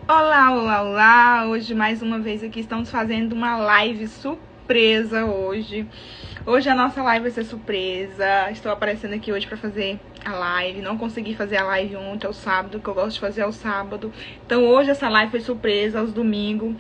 Olá, olá, olá! Hoje, mais uma vez aqui, estamos fazendo uma live surpresa hoje. Hoje a nossa live vai ser surpresa. Estou aparecendo aqui hoje para fazer a live. Não consegui fazer a live ontem, ao sábado, que eu gosto de fazer ao sábado. Então hoje essa live foi surpresa, aos domingos.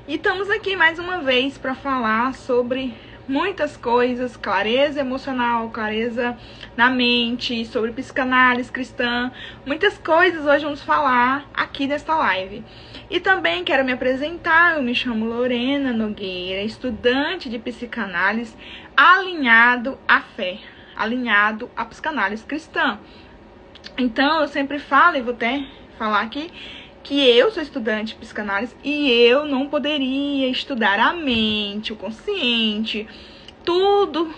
E estamos aqui mais uma vez para falar sobre muitas coisas, clareza emocional, clareza na mente, sobre psicanálise cristã, muitas coisas hoje vamos falar aqui nesta live. E também quero me apresentar, eu me chamo Lorena Nogueira, estudante de psicanálise alinhado à fé, alinhado à psicanálise cristã. Então eu sempre falo, e vou até falar aqui, que eu sou estudante de psicanálise e eu não poderia estudar a mente, o consciente, tudo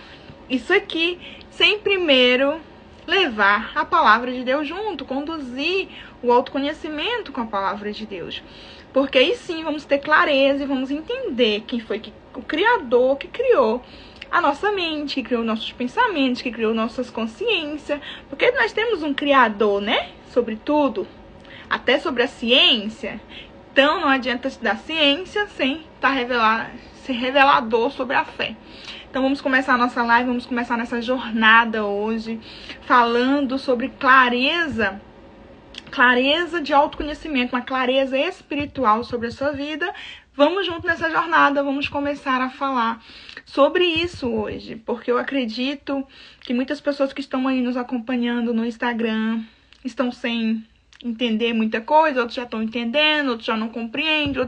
isso aqui, sem primeiro levar a palavra de Deus junto, conduzir o autoconhecimento com a palavra de Deus. Porque aí sim vamos ter clareza e vamos entender quem foi o Criador que criou a nossa mente, que criou nossos pensamentos, que criou nossas consciências. Porque nós temos um Criador, né? Sobre tudo. Até sobre a ciência. Então não adianta estudar ciência sem ser revelador sobre a fé. Então vamos começar a nossa live, vamos começar nessa jornada hoje, falando sobre clareza de autoconhecimento, uma clareza espiritual sobre a sua vida. Vamos junto nessa jornada, vamos começar a falar sobre isso hoje, porque eu acredito que muitas pessoas que estão aí nos acompanhando no Instagram estão sem entender muita coisa, outros já estão entendendo, outros já não compreendem,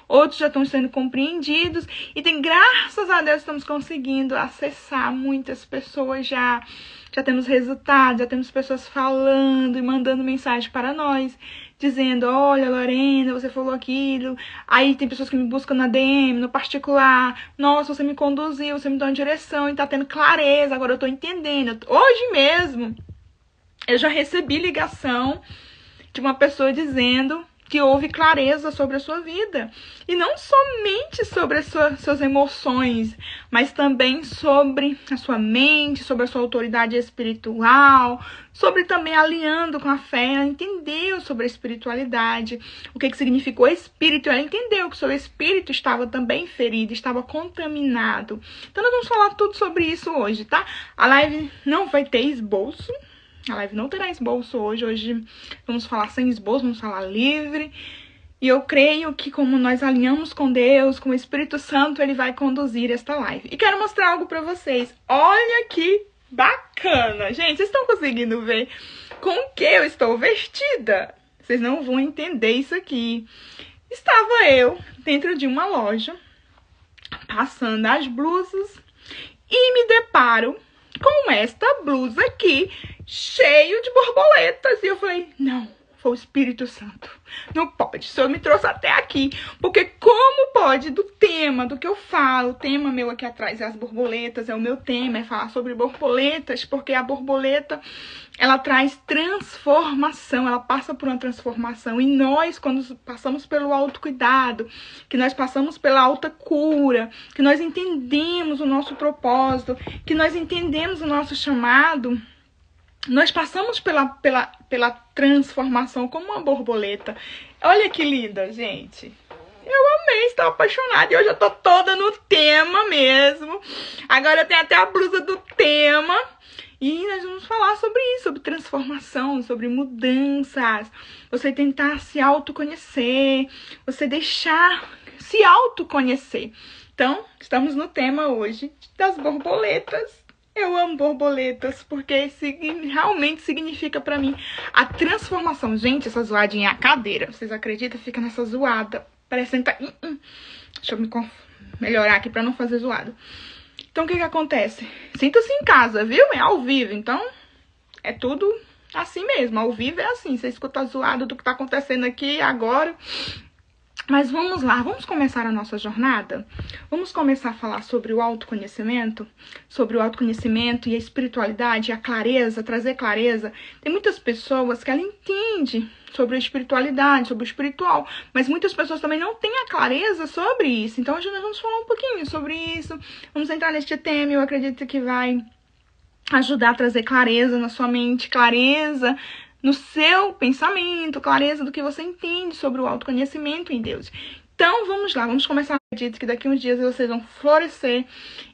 outros já estão sendo compreendidos. E graças a Deus estamos conseguindo acessar muitas pessoas já temos resultados, já temos pessoas falando e mandando mensagem para nós, dizendo: olha, Lorena, você falou aquilo. Aí tem pessoas que me buscam na DM, no particular: nossa, você me conduziu, você me deu uma direção e tá tendo clareza, agora eu tô entendendo. Hoje mesmo eu já recebi ligação de uma pessoa dizendo que houve clareza sobre a sua vida. E não somente sobre as suas emoções, mas também sobre a sua mente, sobre a sua autoridade espiritual, sobre também alinhando com a fé. Ela entendeu sobre a espiritualidade, o que significou espírito. Ela entendeu que o seu espírito estava também ferido, estava contaminado. Então nós vamos falar tudo sobre isso hoje, tá? A live não vai ter esboço. A live não terá esboço hoje. Hoje vamos falar sem esboço, vamos falar livre. E eu creio que como nós alinhamos com Deus, com o Espírito Santo, Ele vai conduzir esta live. E quero mostrar algo para vocês. Olha que bacana. Gente, vocês estão conseguindo ver com que eu estou vestida? Vocês não vão entender isso aqui. Estava eu dentro de uma loja, passando as blusas, e me deparo com esta blusa aqui, cheio de borboletas. E eu falei: não, foi o Espírito Santo. Não pode, o Senhor me trouxe até aqui. Porque como pode, do tema, do que eu falo, o tema meu aqui atrás é as borboletas, é o meu tema, é falar sobre borboletas, porque a borboleta, ela traz transformação, ela passa por uma transformação. E nós, quando passamos pelo autocuidado, que nós passamos pela autocura, que nós entendemos o nosso propósito, que nós entendemos o nosso chamado, nós passamos pela transformação como uma borboleta. Olha que linda, gente. Eu amei, estou apaixonada. E hoje eu tô toda no tema mesmo. Agora eu tenho até a blusa do tema. E nós vamos falar sobre isso, sobre transformação, sobre mudanças. Você tentar se autoconhecer, você deixar se autoconhecer. Então, estamos no tema hoje das borboletas. Eu amo borboletas, porque realmente significa pra mim a transformação. Gente, essa zoadinha é a cadeira. Vocês acreditam? Fica nessa zoada. Parecendo que tá... Deixa eu me melhorar aqui pra não fazer zoado. Então, o que acontece? Sinta-se em casa, viu? É ao vivo, então é tudo assim mesmo. Ao vivo é assim. Você escuta a zoada do que tá acontecendo aqui agora. Mas vamos lá, vamos começar a nossa jornada? Vamos começar a falar sobre o autoconhecimento e a espiritualidade, a clareza, trazer clareza. Tem muitas pessoas que ela entende sobre a espiritualidade, sobre o espiritual, mas muitas pessoas também não têm a clareza sobre isso. Então hoje nós vamos falar um pouquinho sobre isso, vamos entrar neste tema. Eu acredito que vai ajudar a trazer clareza na sua mente, clareza no seu pensamento, clareza do que você entende sobre o autoconhecimento em Deus. Então, vamos lá, vamos começar. Acredito que daqui a uns dias vocês vão florescer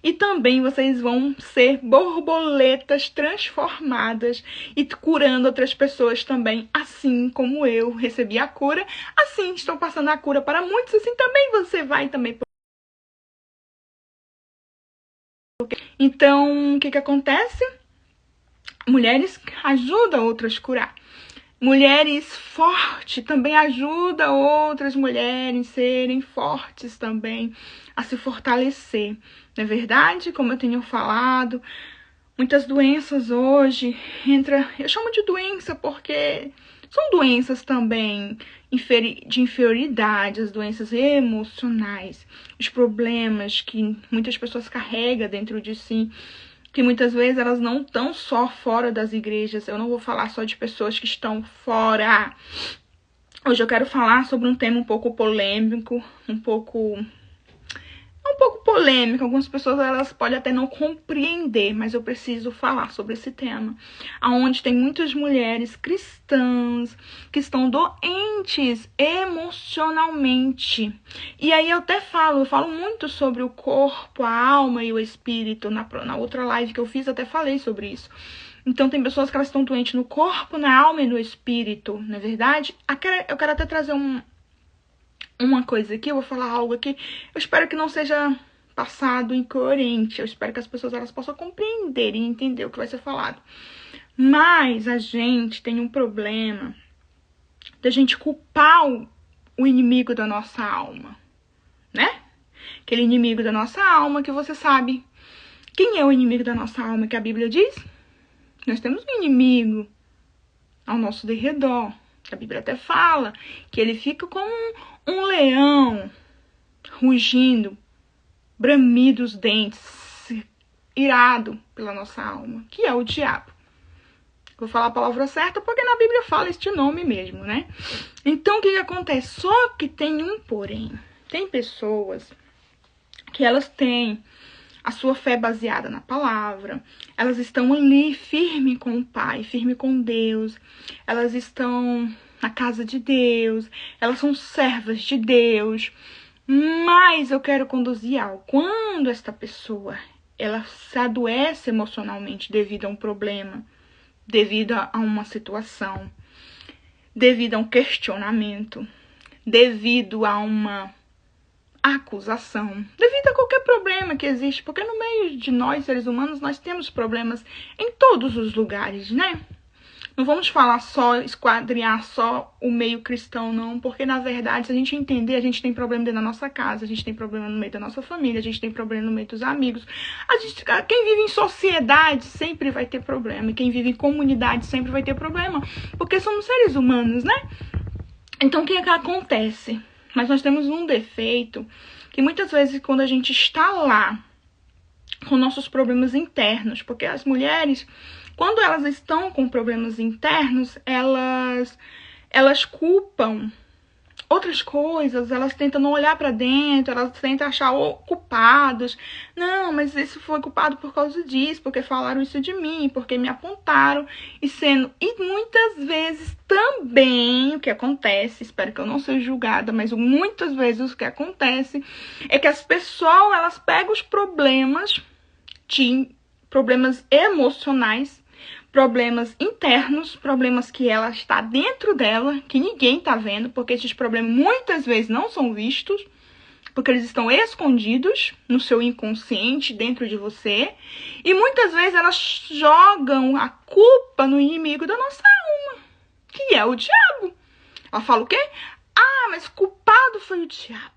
e também vocês vão ser borboletas transformadas e curando outras pessoas também, assim como eu recebi a cura, assim estou passando a cura para muitos, assim também você vai também. Então, o que acontece? Mulheres ajudam outras a curar. Mulheres fortes também ajudam outras mulheres a serem fortes também, a se fortalecer. Não é verdade? Como eu tenho falado, muitas doenças hoje eu chamo de doença porque são doenças também de inferioridade, as doenças emocionais, os problemas que muitas pessoas carregam dentro de si, que muitas vezes elas não estão só fora das igrejas. Eu não vou falar só de pessoas que estão fora. Hoje eu quero falar sobre um tema um pouco polêmico, um pouco polêmico. Algumas pessoas elas podem até não compreender, mas eu preciso falar sobre esse tema. Onde tem muitas mulheres cristãs que estão doentes emocionalmente. E aí eu falo muito sobre o corpo, a alma e o espírito. Na outra live que eu fiz, eu até falei sobre isso. Então tem pessoas que elas estão doentes no corpo, na alma e no espírito, não é verdade? Eu quero até trazer uma coisa aqui, eu vou falar algo aqui. Eu espero que não seja passado incoerente. Eu espero que as pessoas elas possam compreender e entender o que vai ser falado. Mas a gente tem um problema da gente culpar o inimigo da nossa alma, né? Aquele inimigo da nossa alma que você sabe. Quem é o inimigo da nossa alma que a Bíblia diz? Nós temos um inimigo ao nosso derredor. A Bíblia até fala que ele fica como um leão rugindo, bramido os dentes, irado pela nossa alma, que é o diabo. Vou falar a palavra certa porque na Bíblia fala este nome mesmo, né? Então, o que acontece? Só que tem um porém. Tem pessoas que elas têm a sua fé baseada na palavra, elas estão ali firme com o Pai, firme com Deus, elas estão na casa de Deus, elas são servas de Deus, mas eu quero conduzir algo. Quando esta pessoa, ela se adoece emocionalmente devido a um problema, devido a uma situação, devido a um questionamento, devido a uma acusação, devido a qualquer problema que existe, porque no meio de nós, seres humanos, nós temos problemas em todos os lugares, né? Não vamos falar só, esquadrinhar só o meio cristão, não, porque na verdade, se a gente entender, a gente tem problema dentro da nossa casa, a gente tem problema no meio da nossa família, a gente tem problema no meio dos amigos. Quem vive em sociedade sempre vai ter problema, e quem vive em comunidade sempre vai ter problema, porque somos seres humanos, né? Então, o que é que acontece? Mas nós temos um defeito, que muitas vezes quando a gente está lá com nossos problemas internos, porque as mulheres, quando elas estão com problemas internos, elas culpam outras coisas, elas tentam não olhar para dentro, elas tentam achar culpados. Não, mas isso foi culpado por causa disso, porque falaram isso de mim, porque me apontaram. E muitas vezes também o que acontece, espero que eu não seja julgada, mas muitas vezes o que acontece é que as pessoas, elas pegam os problemas emocionais, problemas internos, problemas que ela está dentro dela, que ninguém está vendo, porque esses problemas muitas vezes não são vistos, porque eles estão escondidos no seu inconsciente, dentro de você, e muitas vezes elas jogam a culpa no inimigo da nossa alma, que é o diabo. Ela fala o quê? Ah, mas culpado foi o diabo.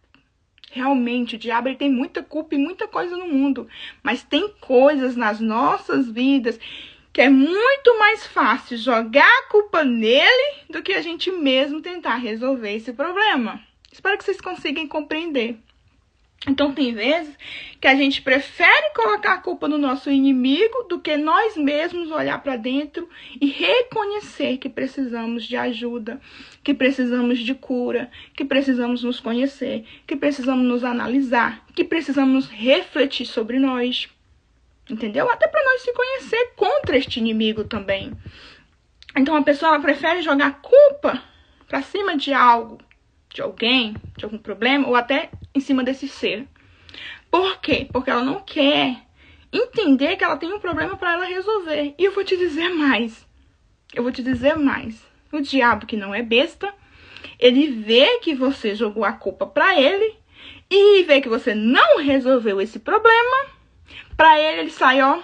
Realmente, o diabo ele tem muita culpa e muita coisa no mundo, mas tem coisas nas nossas vidas que é muito mais fácil jogar a culpa nele do que a gente mesmo tentar resolver esse problema. Espero que vocês consigam compreender. Então, tem vezes que a gente prefere colocar a culpa no nosso inimigo do que nós mesmos olhar para dentro e reconhecer que precisamos de ajuda, que precisamos de cura, que precisamos nos conhecer, que precisamos nos analisar, que precisamos refletir sobre nós. Entendeu? Até para nós se conhecer contra este inimigo também. Então a pessoa ela prefere jogar a culpa pra cima de algo, de alguém, de algum problema, ou até em cima desse ser. Por quê? Porque ela não quer entender que ela tem um problema para ela resolver. E eu vou te dizer mais. O diabo, que não é besta, ele vê que você jogou a culpa para ele e vê que você não resolveu esse problema. Para ele sai, ó,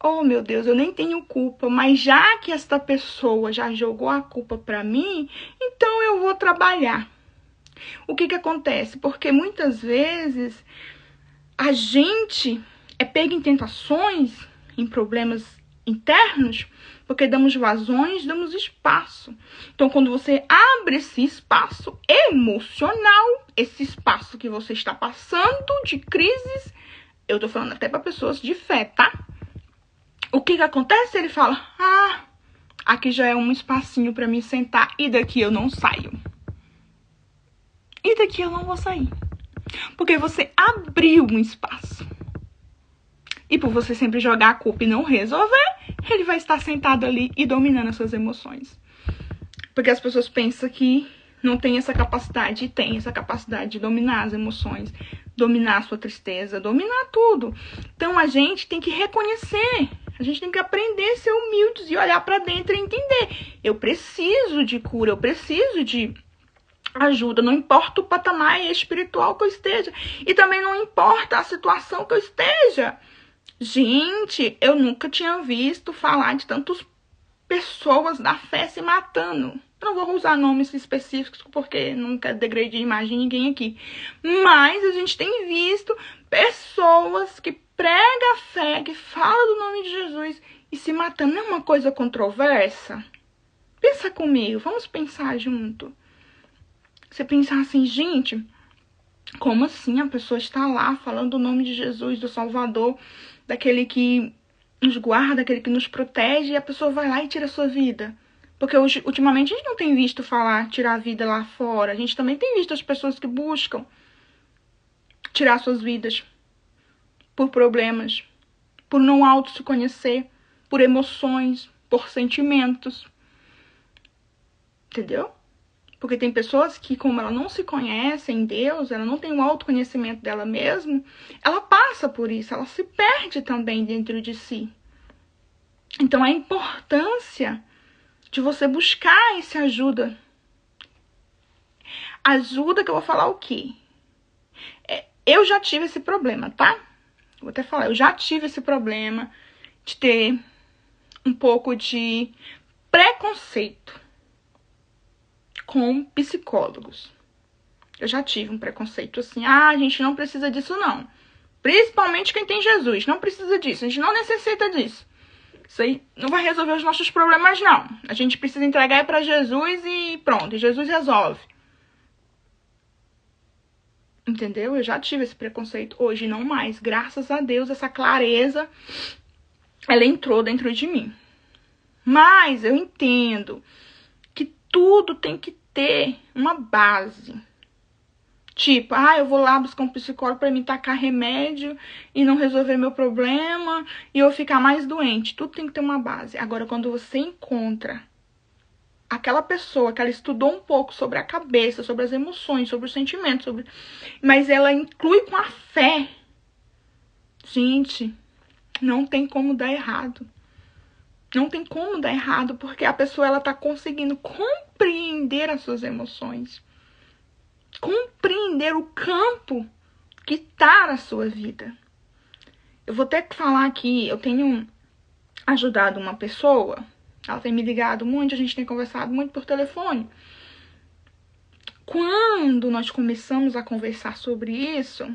oh meu Deus, eu nem tenho culpa, mas já que esta pessoa já jogou a culpa para mim, então eu vou trabalhar. O que acontece? Porque muitas vezes a gente é pego em tentações, em problemas internos, porque damos vazões, damos espaço. Então, quando você abre esse espaço emocional, esse espaço que você está passando de crises, eu tô falando até para pessoas de fé, tá? O que acontece? Ele fala, aqui já é um espacinho para me sentar e daqui eu não saio. E daqui eu não vou sair. Porque você abriu um espaço. E por você sempre jogar a culpa e não resolver, ele vai estar sentado ali e dominando as suas emoções. Porque as pessoas pensam que não tem essa capacidade. E tem essa capacidade de dominar as emoções, dominar a sua tristeza, dominar tudo. Então a gente tem que reconhecer. A gente tem que aprender a ser humildes e olhar para dentro e entender. Eu preciso de cura, eu preciso de ajuda, não importa o patamar espiritual que eu esteja. E também não importa a situação que eu esteja. Gente, eu nunca tinha visto falar de tantas pessoas da fé se matando. Eu não vou usar nomes específicos porque não quero degredir a imagem de ninguém aqui. Mas a gente tem visto pessoas que pregam a fé, que falam do nome de Jesus e se matando. Não é uma coisa controversa? Pensa comigo, vamos pensar junto. Você pensar assim, gente, como assim a pessoa está lá falando o nome de Jesus, do Salvador, daquele que nos guarda, daquele que nos protege, e a pessoa vai lá e tira a sua vida? Porque hoje, ultimamente a gente não tem visto falar tirar a vida lá fora. A gente também tem visto as pessoas que buscam tirar suas vidas por problemas, por não auto se conhecer, por emoções, por sentimentos. Entendeu? Porque tem pessoas que, como ela não se conhece em Deus, ela não tem o autoconhecimento dela mesma, ela passa por isso, ela se perde também dentro de si. Então, a importância de você buscar essa ajuda. Ajuda que eu vou falar o quê? Eu já tive esse problema, tá? Vou até falar, eu já tive esse problema de ter um pouco de preconceito com psicólogos. Eu já tive um preconceito assim, a gente não precisa disso não. Principalmente quem tem Jesus, não precisa disso, a gente não necessita disso. Isso aí não vai resolver os nossos problemas não. A gente precisa entregar para Jesus e pronto, e Jesus resolve. Entendeu? Eu já tive esse preconceito, hoje não mais. Graças a Deus, essa clareza, ela entrou dentro de mim. Mas eu entendo que tudo tem que ter uma base. Tipo, eu vou lá buscar um psicólogo para me tacar remédio e não resolver meu problema e eu ficar mais doente. Tudo tem que ter uma base. Agora, quando você encontra aquela pessoa que ela estudou um pouco sobre a cabeça, sobre as emoções, sobre os sentimentos, mas ela inclui com a fé, gente, não tem como dar errado. Não tem como dar errado, porque a pessoa ela tá conseguindo compreender as suas emoções. Compreender o campo que tá na sua vida. Eu vou ter que falar aqui, eu tenho ajudado uma pessoa, ela tem me ligado muito, a gente tem conversado muito por telefone. Quando nós começamos a conversar sobre isso,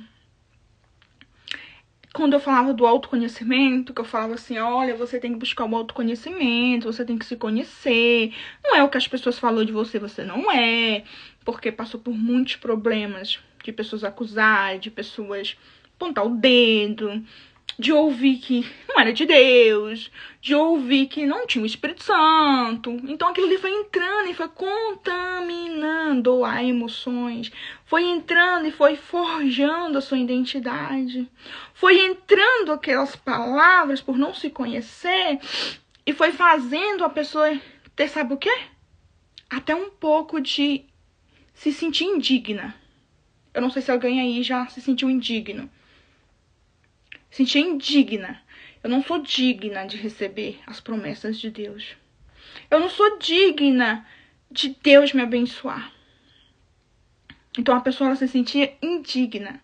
quando eu falava do autoconhecimento, que eu falava assim, olha, você tem que buscar o autoconhecimento, você tem que se conhecer. Não é o que as pessoas falam de você, você não é. Porque passou por muitos problemas de pessoas acusar, de pessoas apontar o dedo, de ouvir que não era de Deus, de ouvir que não tinha o Espírito Santo. Então aquilo ali foi entrando e foi contaminando as emoções. Foi entrando e foi forjando a sua identidade. Foi entrando aquelas palavras por não se conhecer E foi fazendo a pessoa ter, sabe o quê? Até um pouco de se sentir indigna. Eu não sei se alguém aí já se sentiu indigno. Sentir indigna. Eu não sou digna de receber as promessas de Deus. Eu não sou digna de Deus me abençoar. Então a pessoa ela se sentia indigna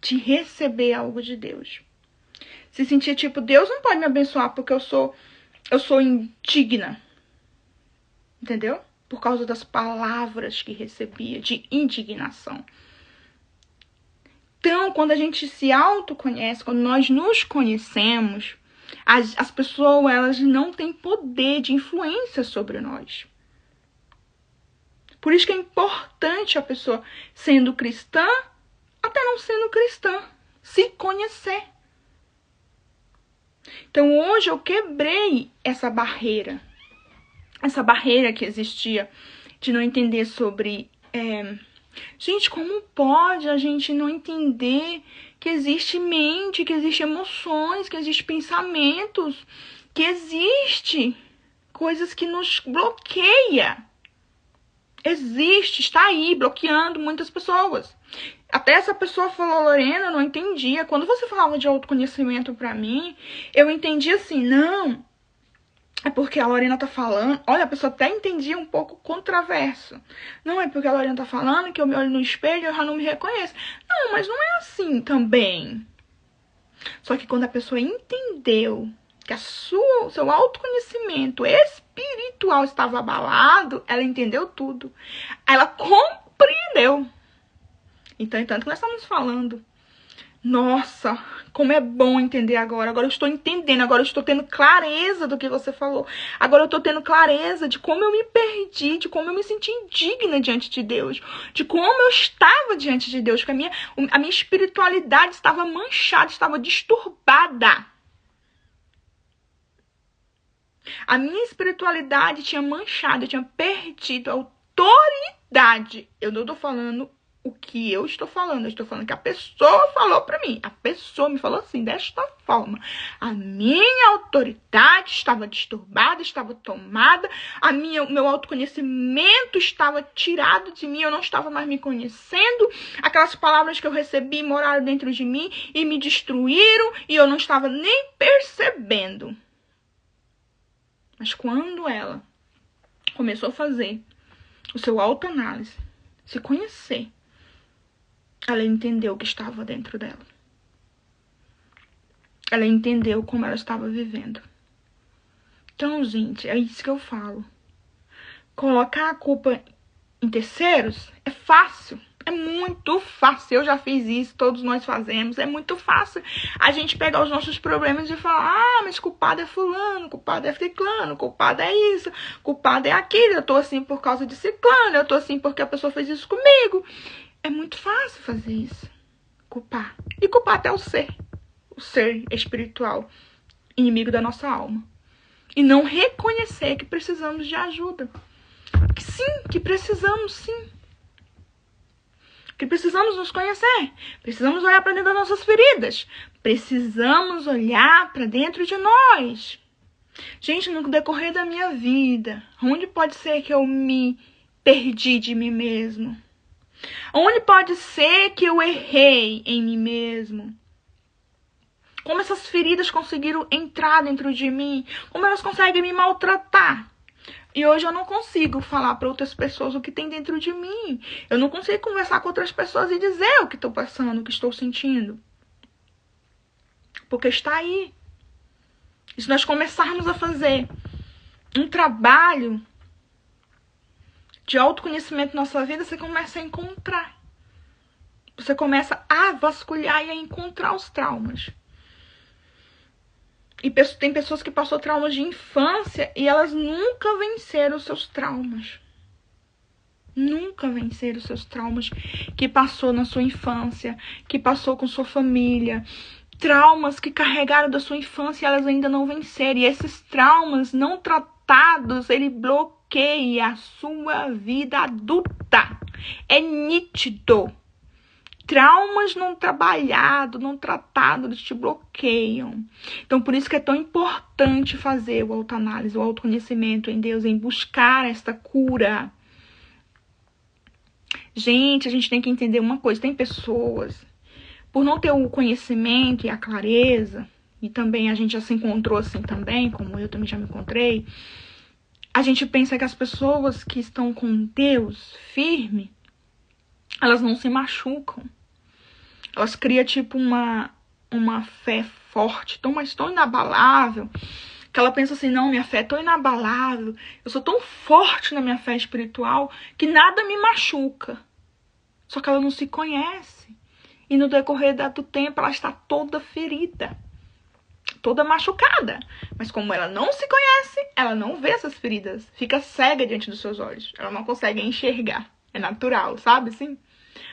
de receber algo de Deus. Se sentia tipo, Deus não pode me abençoar porque eu sou indigna. Entendeu? Por causa das palavras que recebia de indignação. Então, quando a gente se autoconhece, quando nós nos conhecemos, as pessoas elas não têm poder de influência sobre nós. Por isso que é importante a pessoa, sendo cristã, até não sendo cristã, se conhecer. Então, hoje eu quebrei essa barreira que existia de não entender sobre... Gente, como pode a gente não entender que existe mente, que existe emoções, que existe pensamentos, que existe coisas que nos bloqueia? Existe, está aí, bloqueando muitas pessoas. Até essa pessoa falou, Lorena, eu não entendia. Quando você falava de autoconhecimento pra mim, eu entendi assim, não... É porque a Lorena tá falando... Olha, a pessoa até entendia um pouco controverso. Não, é porque a Lorena tá falando que eu me olho no espelho e eu já não me reconheço. Não, mas não é assim também. Só que quando a pessoa entendeu que o seu autoconhecimento espiritual estava abalado, ela entendeu tudo. Ela compreendeu. Então, tanto que nós estamos falando... Nossa, como é bom entender agora. Agora eu estou entendendo, agora eu estou tendo clareza do que você falou. Agora eu estou tendo clareza de como eu me perdi, de como eu me senti indigna diante de Deus. De como eu estava diante de Deus, que a minha espiritualidade estava manchada, estava disturbada. A minha espiritualidade tinha manchado, eu tinha perdido a autoridade. Eu não estou falando o que eu estou falando. Eu estou falando que a pessoa falou pra mim. A pessoa me falou assim, desta forma. A minha autoridade estava disturbada, estava tomada. O meu autoconhecimento estava tirado de mim. Eu não estava mais me conhecendo. Aquelas palavras que eu recebi moraram dentro de mim e me destruíram. E eu não estava nem percebendo. Mas quando ela começou a fazer o seu autoanálise, se conhecer, ela entendeu o que estava dentro dela. Ela entendeu como ela estava vivendo. Então, gente, é isso que eu falo. Colocar a culpa em terceiros é fácil. É muito fácil. Eu já fiz isso, todos nós fazemos. É muito fácil a gente pegar os nossos problemas e falar, ah, mas culpado é fulano, culpado é ciclano, culpado é isso, culpado é aquilo. Eu tô assim por causa de ciclano, eu tô assim porque a pessoa fez isso comigo. É muito fácil fazer isso. Culpar. E culpar até o ser espiritual, inimigo da nossa alma. E não reconhecer que precisamos de ajuda. Que sim, que precisamos sim. Que precisamos nos conhecer. Precisamos olhar para dentro das nossas feridas. Precisamos olhar para dentro de nós. Gente, no decorrer da minha vida, onde pode ser que eu me perdi de mim mesmo? Onde pode ser que eu errei em mim mesmo? Como essas feridas conseguiram entrar dentro de mim? Como elas conseguem me maltratar? E hoje eu não consigo falar para outras pessoas o que tem dentro de mim. Eu não consigo conversar com outras pessoas e dizer o que estou passando, o que estou sentindo. Porque está aí. E se nós começarmos a fazer um trabalho de autoconhecimento na nossa vida, você começa a encontrar. Você começa a vasculhar e a encontrar os traumas. E tem pessoas que passaram traumas de infância e elas nunca venceram os seus traumas. Nunca venceram os seus traumas que passou na sua infância, que passou com sua família. Traumas que carregaram da sua infância e elas ainda não venceram. E esses traumas não tratados, ele bloqueia a sua vida adulta. É nítido traumas não trabalhados, não tratados, eles te bloqueiam. Então, por isso que é tão importante fazer o autoanálise, o autoconhecimento em Deus, em buscar esta cura. Gente, a gente tem que entender uma coisa. Tem pessoas, por não ter o conhecimento e a clareza, e também a gente já se encontrou assim também, como eu também já me encontrei, a gente pensa que as pessoas que estão com Deus firme, elas não se machucam. Elas criam, tipo, uma fé forte, mas tão inabalável, que ela pensa assim, não, minha fé é tão inabalável, eu sou tão forte na minha fé espiritual, que nada me machuca. Só que ela não se conhece. E no decorrer do tempo, ela está toda ferida, toda machucada. Mas como ela não se conhece, ela não vê essas feridas. Fica cega diante dos seus olhos. Ela não consegue enxergar. É natural, sabe assim?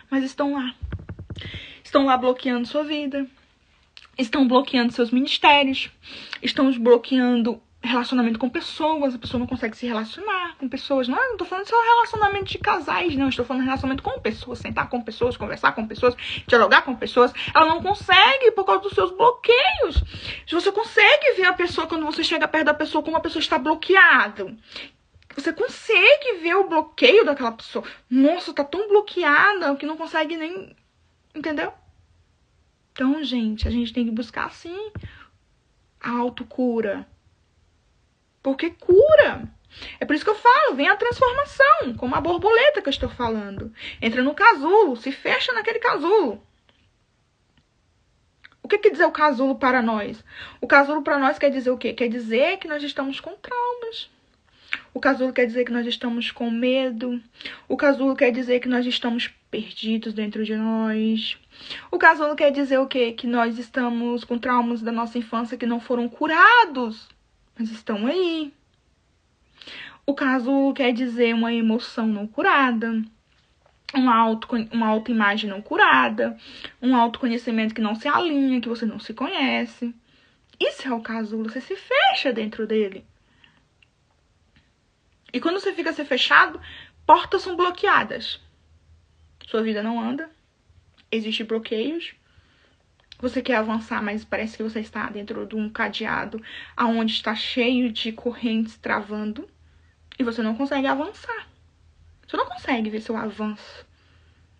Mas estão lá. Estão lá bloqueando sua vida. Estão bloqueando seus ministérios. Estão bloqueando relacionamento com pessoas. A pessoa não consegue se relacionar com pessoas. Não, eu não tô falando só relacionamento de casais, não. Eu estou falando relacionamento com pessoas. Sentar com pessoas, conversar com pessoas, dialogar com pessoas. Ela não consegue por causa dos seus bloqueios. Você consegue ver a pessoa quando você chega perto da pessoa como a pessoa está bloqueada. Você consegue ver o bloqueio daquela pessoa. Nossa, tá tão bloqueada que não consegue nem... Entendeu? Então, gente, a gente tem que buscar, sim, a autocura. Porque cura. É por isso que eu falo, vem a transformação, como a borboleta que eu estou falando. Entra no casulo, se fecha naquele casulo. O que quer dizer o casulo para nós? O casulo para nós quer dizer o quê? Quer dizer que nós estamos com traumas. O casulo quer dizer que nós estamos com medo. O casulo quer dizer que nós estamos perdidos dentro de nós. O casulo quer dizer o quê? Que nós estamos com traumas da nossa infância que não foram curados, mas estão aí. O casulo quer dizer uma emoção não curada, uma autoimagem não curada, um autoconhecimento que não se alinha, que você não se conhece. Isso é o casulo, você se fecha dentro dele. E quando você fica se fechado, portas são bloqueadas. Sua vida não anda. Existem bloqueios. Você quer avançar, mas parece que você está dentro de um cadeado onde está cheio de correntes travando. E você não consegue avançar. Você não consegue ver seu avanço.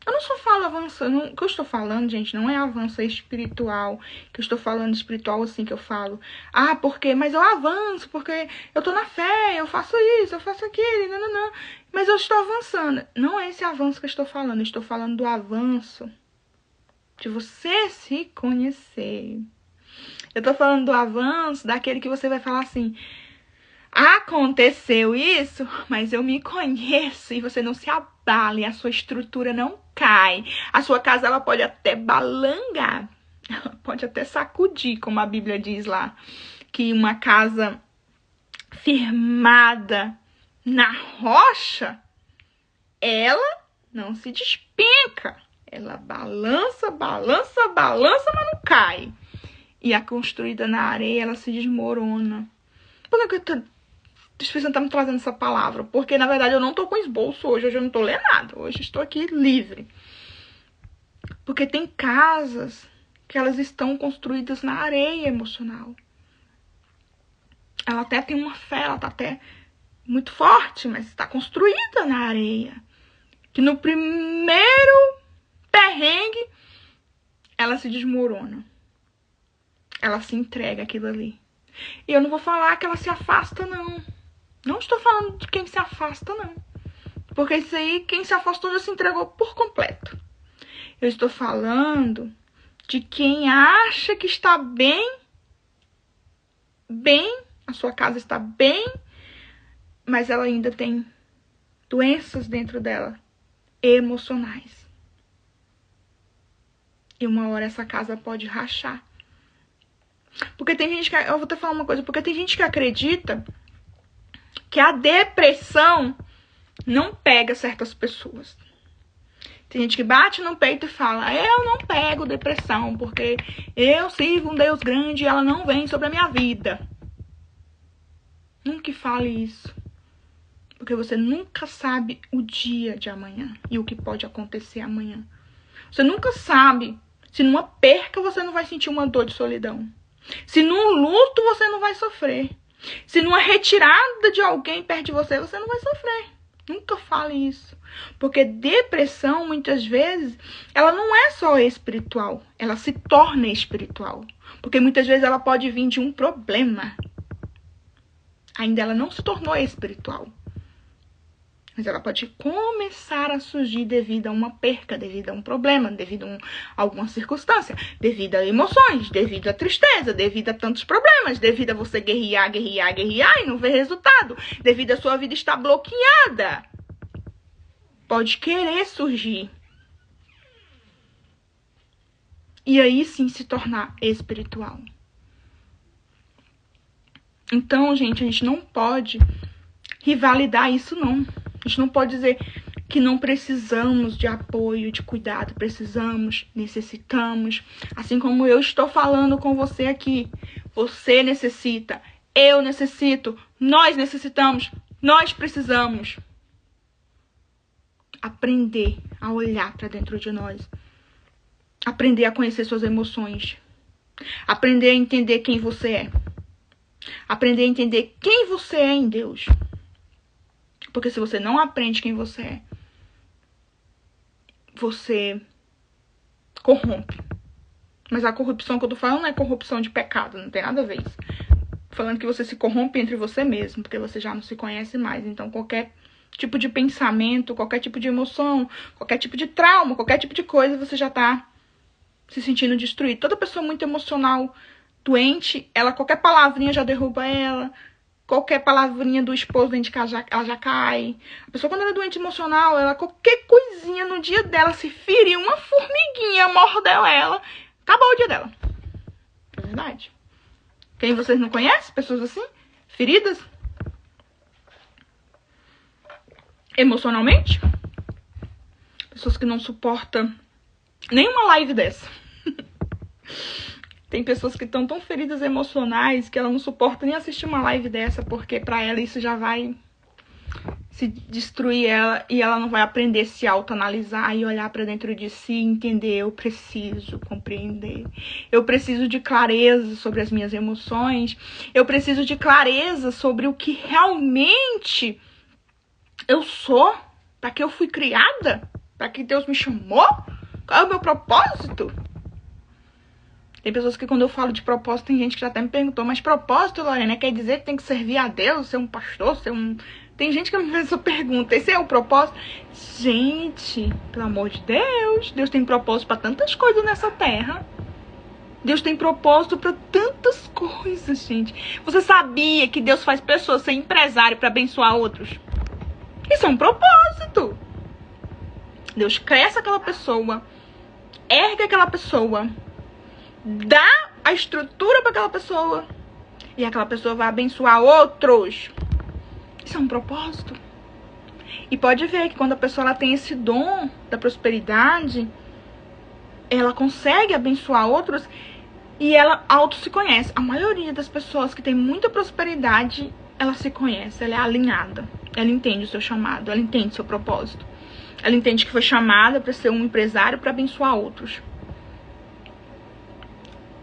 Eu não só falo avanço. O que eu estou falando, gente, não é avanço espiritual. Que eu estou falando espiritual assim que eu falo. Ah, porque? Mas eu avanço, porque eu tô na fé, eu faço isso, eu faço aquilo, não. Mas eu estou avançando. Não é esse avanço que eu estou falando. Eu estou falando do avanço de você se conhecer. Eu tô falando do avanço daquele que você vai falar assim: aconteceu isso, mas eu me conheço, e você não se abala, e a sua estrutura não cai. A sua casa, ela pode até balangar, ela pode até sacudir, como a Bíblia diz lá, que uma casa firmada na rocha, ela não se despenca. Ela balança, mas não cai. E a construída na areia, ela se desmorona. Por que eu tô me trazendo essa palavra? Porque, na verdade, eu não tô com esboço hoje. Hoje eu não tô lendo nada. Hoje eu estou aqui livre. Porque tem casas que elas estão construídas na areia emocional. Ela até tem uma fé, ela tá até muito forte, mas está construída na areia. Que no primeiro perrengue, ela se desmorona. Ela se entrega aquilo ali. E eu não vou falar que ela se afasta, não. Não estou falando de quem se afasta, não. Porque isso aí, quem se afastou já se entregou por completo. Eu estou falando de quem acha que está bem, a sua casa está bem, mas ela ainda tem doenças dentro dela, emocionais. E uma hora essa casa pode rachar. Porque tem gente que... Eu vou te falar uma coisa. Porque tem gente que acredita que a depressão não pega certas pessoas. Tem gente que bate no peito e fala: eu não pego depressão, porque eu sirvo um Deus grande e ela não vem sobre a minha vida. Nunca fale isso. Porque você nunca sabe o dia de amanhã e o que pode acontecer amanhã. Você nunca sabe se numa perca você não vai sentir uma dor de solidão. Se num luto você não vai sofrer. Se numa retirada de alguém perto de você, você não vai sofrer. Nunca fale isso. Porque depressão, muitas vezes, ela não é só espiritual. Ela se torna espiritual. Porque muitas vezes ela pode vir de um problema. Ainda ela não se tornou espiritual. Mas ela pode começar a surgir devido a uma perca, devido a um problema, devido a alguma circunstância, devido a emoções, devido a tristeza, devido a tantos problemas, devido a você guerrear e não ver resultado, devido a sua vida estar bloqueada. Pode querer surgir. E aí sim se tornar espiritual. Então, gente, a gente não pode rivalidar isso, não. A gente não pode dizer que não precisamos de apoio, de cuidado. Precisamos, necessitamos. Assim como eu estou falando com você aqui. Você necessita, eu necessito, nós necessitamos, nós precisamos. Aprender a olhar para dentro de nós. Aprender a conhecer suas emoções. Aprender a entender quem você é. Aprender a entender quem você é em Deus. Porque se você não aprende quem você é, você corrompe. Mas a corrupção que eu tô falando não é corrupção de pecado, não tem nada a ver isso. Tô falando que você se corrompe entre você mesmo, porque você já não se conhece mais. Então qualquer tipo de pensamento, qualquer tipo de emoção, qualquer tipo de trauma, qualquer tipo de coisa, você já tá se sentindo destruído. Toda pessoa muito emocional, doente, qualquer palavrinha já derruba ela. Qualquer palavrinha do esposo dentro de casa, ela já cai. A pessoa, quando ela é doente emocional, qualquer coisinha no dia dela, se ferir, uma formiguinha mordeu ela, acabou o dia dela. É verdade. Quem vocês não conhecem? Pessoas assim? Feridas? Emocionalmente? Pessoas que não suportam nenhuma live dessa. Tem pessoas que estão tão feridas emocionais que ela não suporta nem assistir uma live dessa, porque pra ela isso já vai se destruir ela e ela não vai aprender a se autoanalisar e olhar pra dentro de si e entender. Eu preciso compreender. Eu preciso de clareza sobre as minhas emoções. Eu preciso de clareza sobre o que realmente eu sou, pra que eu fui criada, pra que Deus me chamou, qual é o meu propósito. Tem pessoas que quando eu falo de propósito, tem gente que já até me perguntou, mas propósito, Lorena, quer dizer que tem que servir a Deus, ser um pastor, ser um... Tem gente que me faz essa pergunta, esse é o propósito? Gente, pelo amor de Deus, Deus tem propósito para tantas coisas nessa terra. Deus tem propósito para tantas coisas, gente. Você sabia que Deus faz pessoas ser empresário para abençoar outros? Isso é um propósito. Deus cresce aquela pessoa, ergue aquela pessoa, dá a estrutura para aquela pessoa e aquela pessoa vai abençoar outros. Isso é um propósito. E pode ver que quando a pessoa ela tem esse dom da prosperidade, ela consegue abençoar outros e ela auto se conhece. A maioria das pessoas que tem muita prosperidade, ela se conhece, ela é alinhada. Ela entende o seu chamado, ela entende o seu propósito. Ela entende que foi chamada para ser um empresário para abençoar outros.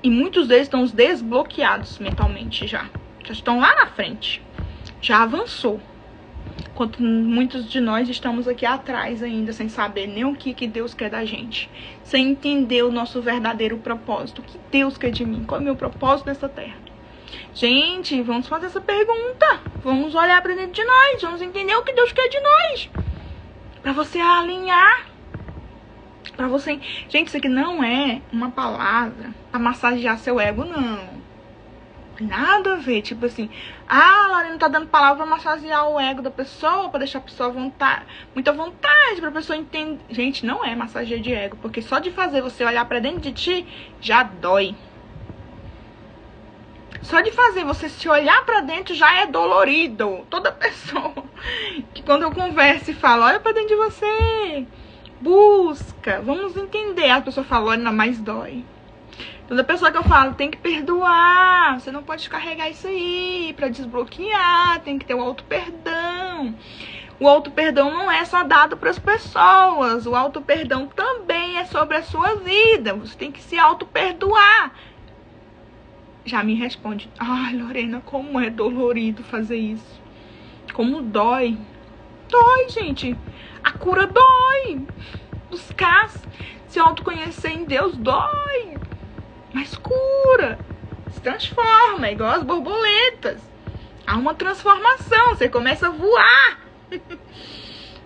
E muitos deles estão desbloqueados mentalmente já. Já estão lá na frente. Já avançou. Enquanto muitos de nós estamos aqui atrás ainda, sem saber nem o que Deus quer da gente. Sem entender o nosso verdadeiro propósito. O que Deus quer de mim? Qual é o meu propósito nessa terra? Gente, vamos fazer essa pergunta. Vamos olhar para dentro de nós. Vamos entender o que Deus quer de nós. Para você alinhar. Pra você... Gente, isso aqui não é uma palavra pra massagear seu ego, não. Tem nada a ver. Tipo assim, a Lorena tá dando palavra pra massagear o ego da pessoa, pra deixar a pessoa muita vontade, pra pessoa entender. Gente, não é massageio de ego, porque só de fazer você olhar pra dentro de ti, já dói. Só de fazer você se olhar pra dentro já é dolorido. Toda pessoa que quando eu converso e falo, olha pra dentro de você, busca, vamos entender. A pessoa fala, ainda mais dói. Toda pessoa que eu falo, tem que perdoar. Você não pode carregar isso aí pra desbloquear. Tem que ter o auto-perdão. O auto-perdão não é só dado para as pessoas. O auto-perdão também é sobre a sua vida. Você tem que se auto-perdoar. Já me responde: ai, Lorena, como é dolorido fazer isso. Como dói. Dói, gente. A cura dói. Buscar se autoconhecer em Deus dói. Mas cura. Se transforma, é igual as borboletas. Há uma transformação. Você começa a voar.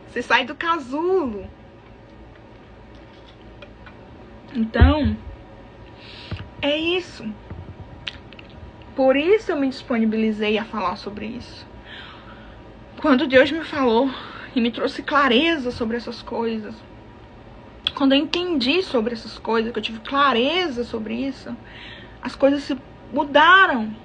Você sai do casulo. Então, é isso. Por isso eu me disponibilizei a falar sobre isso. Quando Deus me falou e me trouxe clareza sobre essas coisas, quando eu entendi sobre essas coisas, que eu tive clareza sobre isso, as coisas se mudaram.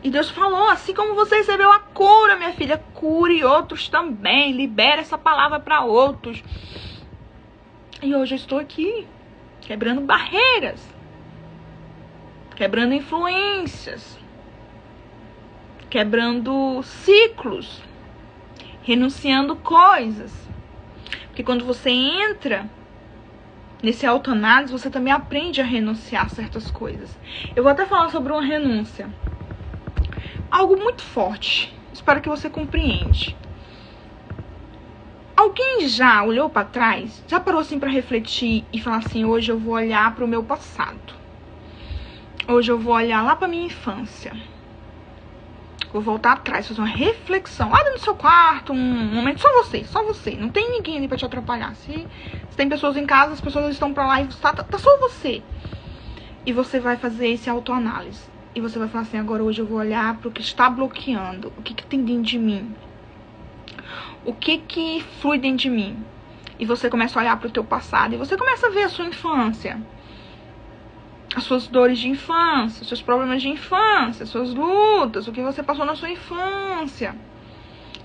E Deus falou: assim como você recebeu a cura, minha filha, cure outros também. Libera essa palavra para outros. E hoje eu estou aqui, quebrando barreiras, quebrando influências, quebrando ciclos, renunciando coisas. Porque quando você entra nesse autoanálise, você também aprende a renunciar a certas coisas. Eu vou até falar sobre uma renúncia. Algo muito forte. Espero que você compreende. Alguém já olhou para trás? Já parou assim para refletir e falar assim: hoje eu vou olhar para o meu passado. Hoje eu vou olhar lá para minha infância. Vou voltar atrás, fazer uma reflexão. Lá no seu quarto, um momento só você. Não tem ninguém ali para te atrapalhar. Se tem pessoas em casa, as pessoas estão para lá e tá só você. E você vai fazer esse autoanálise. E você vai falar assim: agora hoje eu vou olhar para o que está bloqueando. O que tem dentro de mim? O que flui dentro de mim? E você começa a olhar para o teu passado. E você começa a ver a sua infância. As suas dores de infância. Os seus problemas de infância. As suas lutas. O que você passou na sua infância.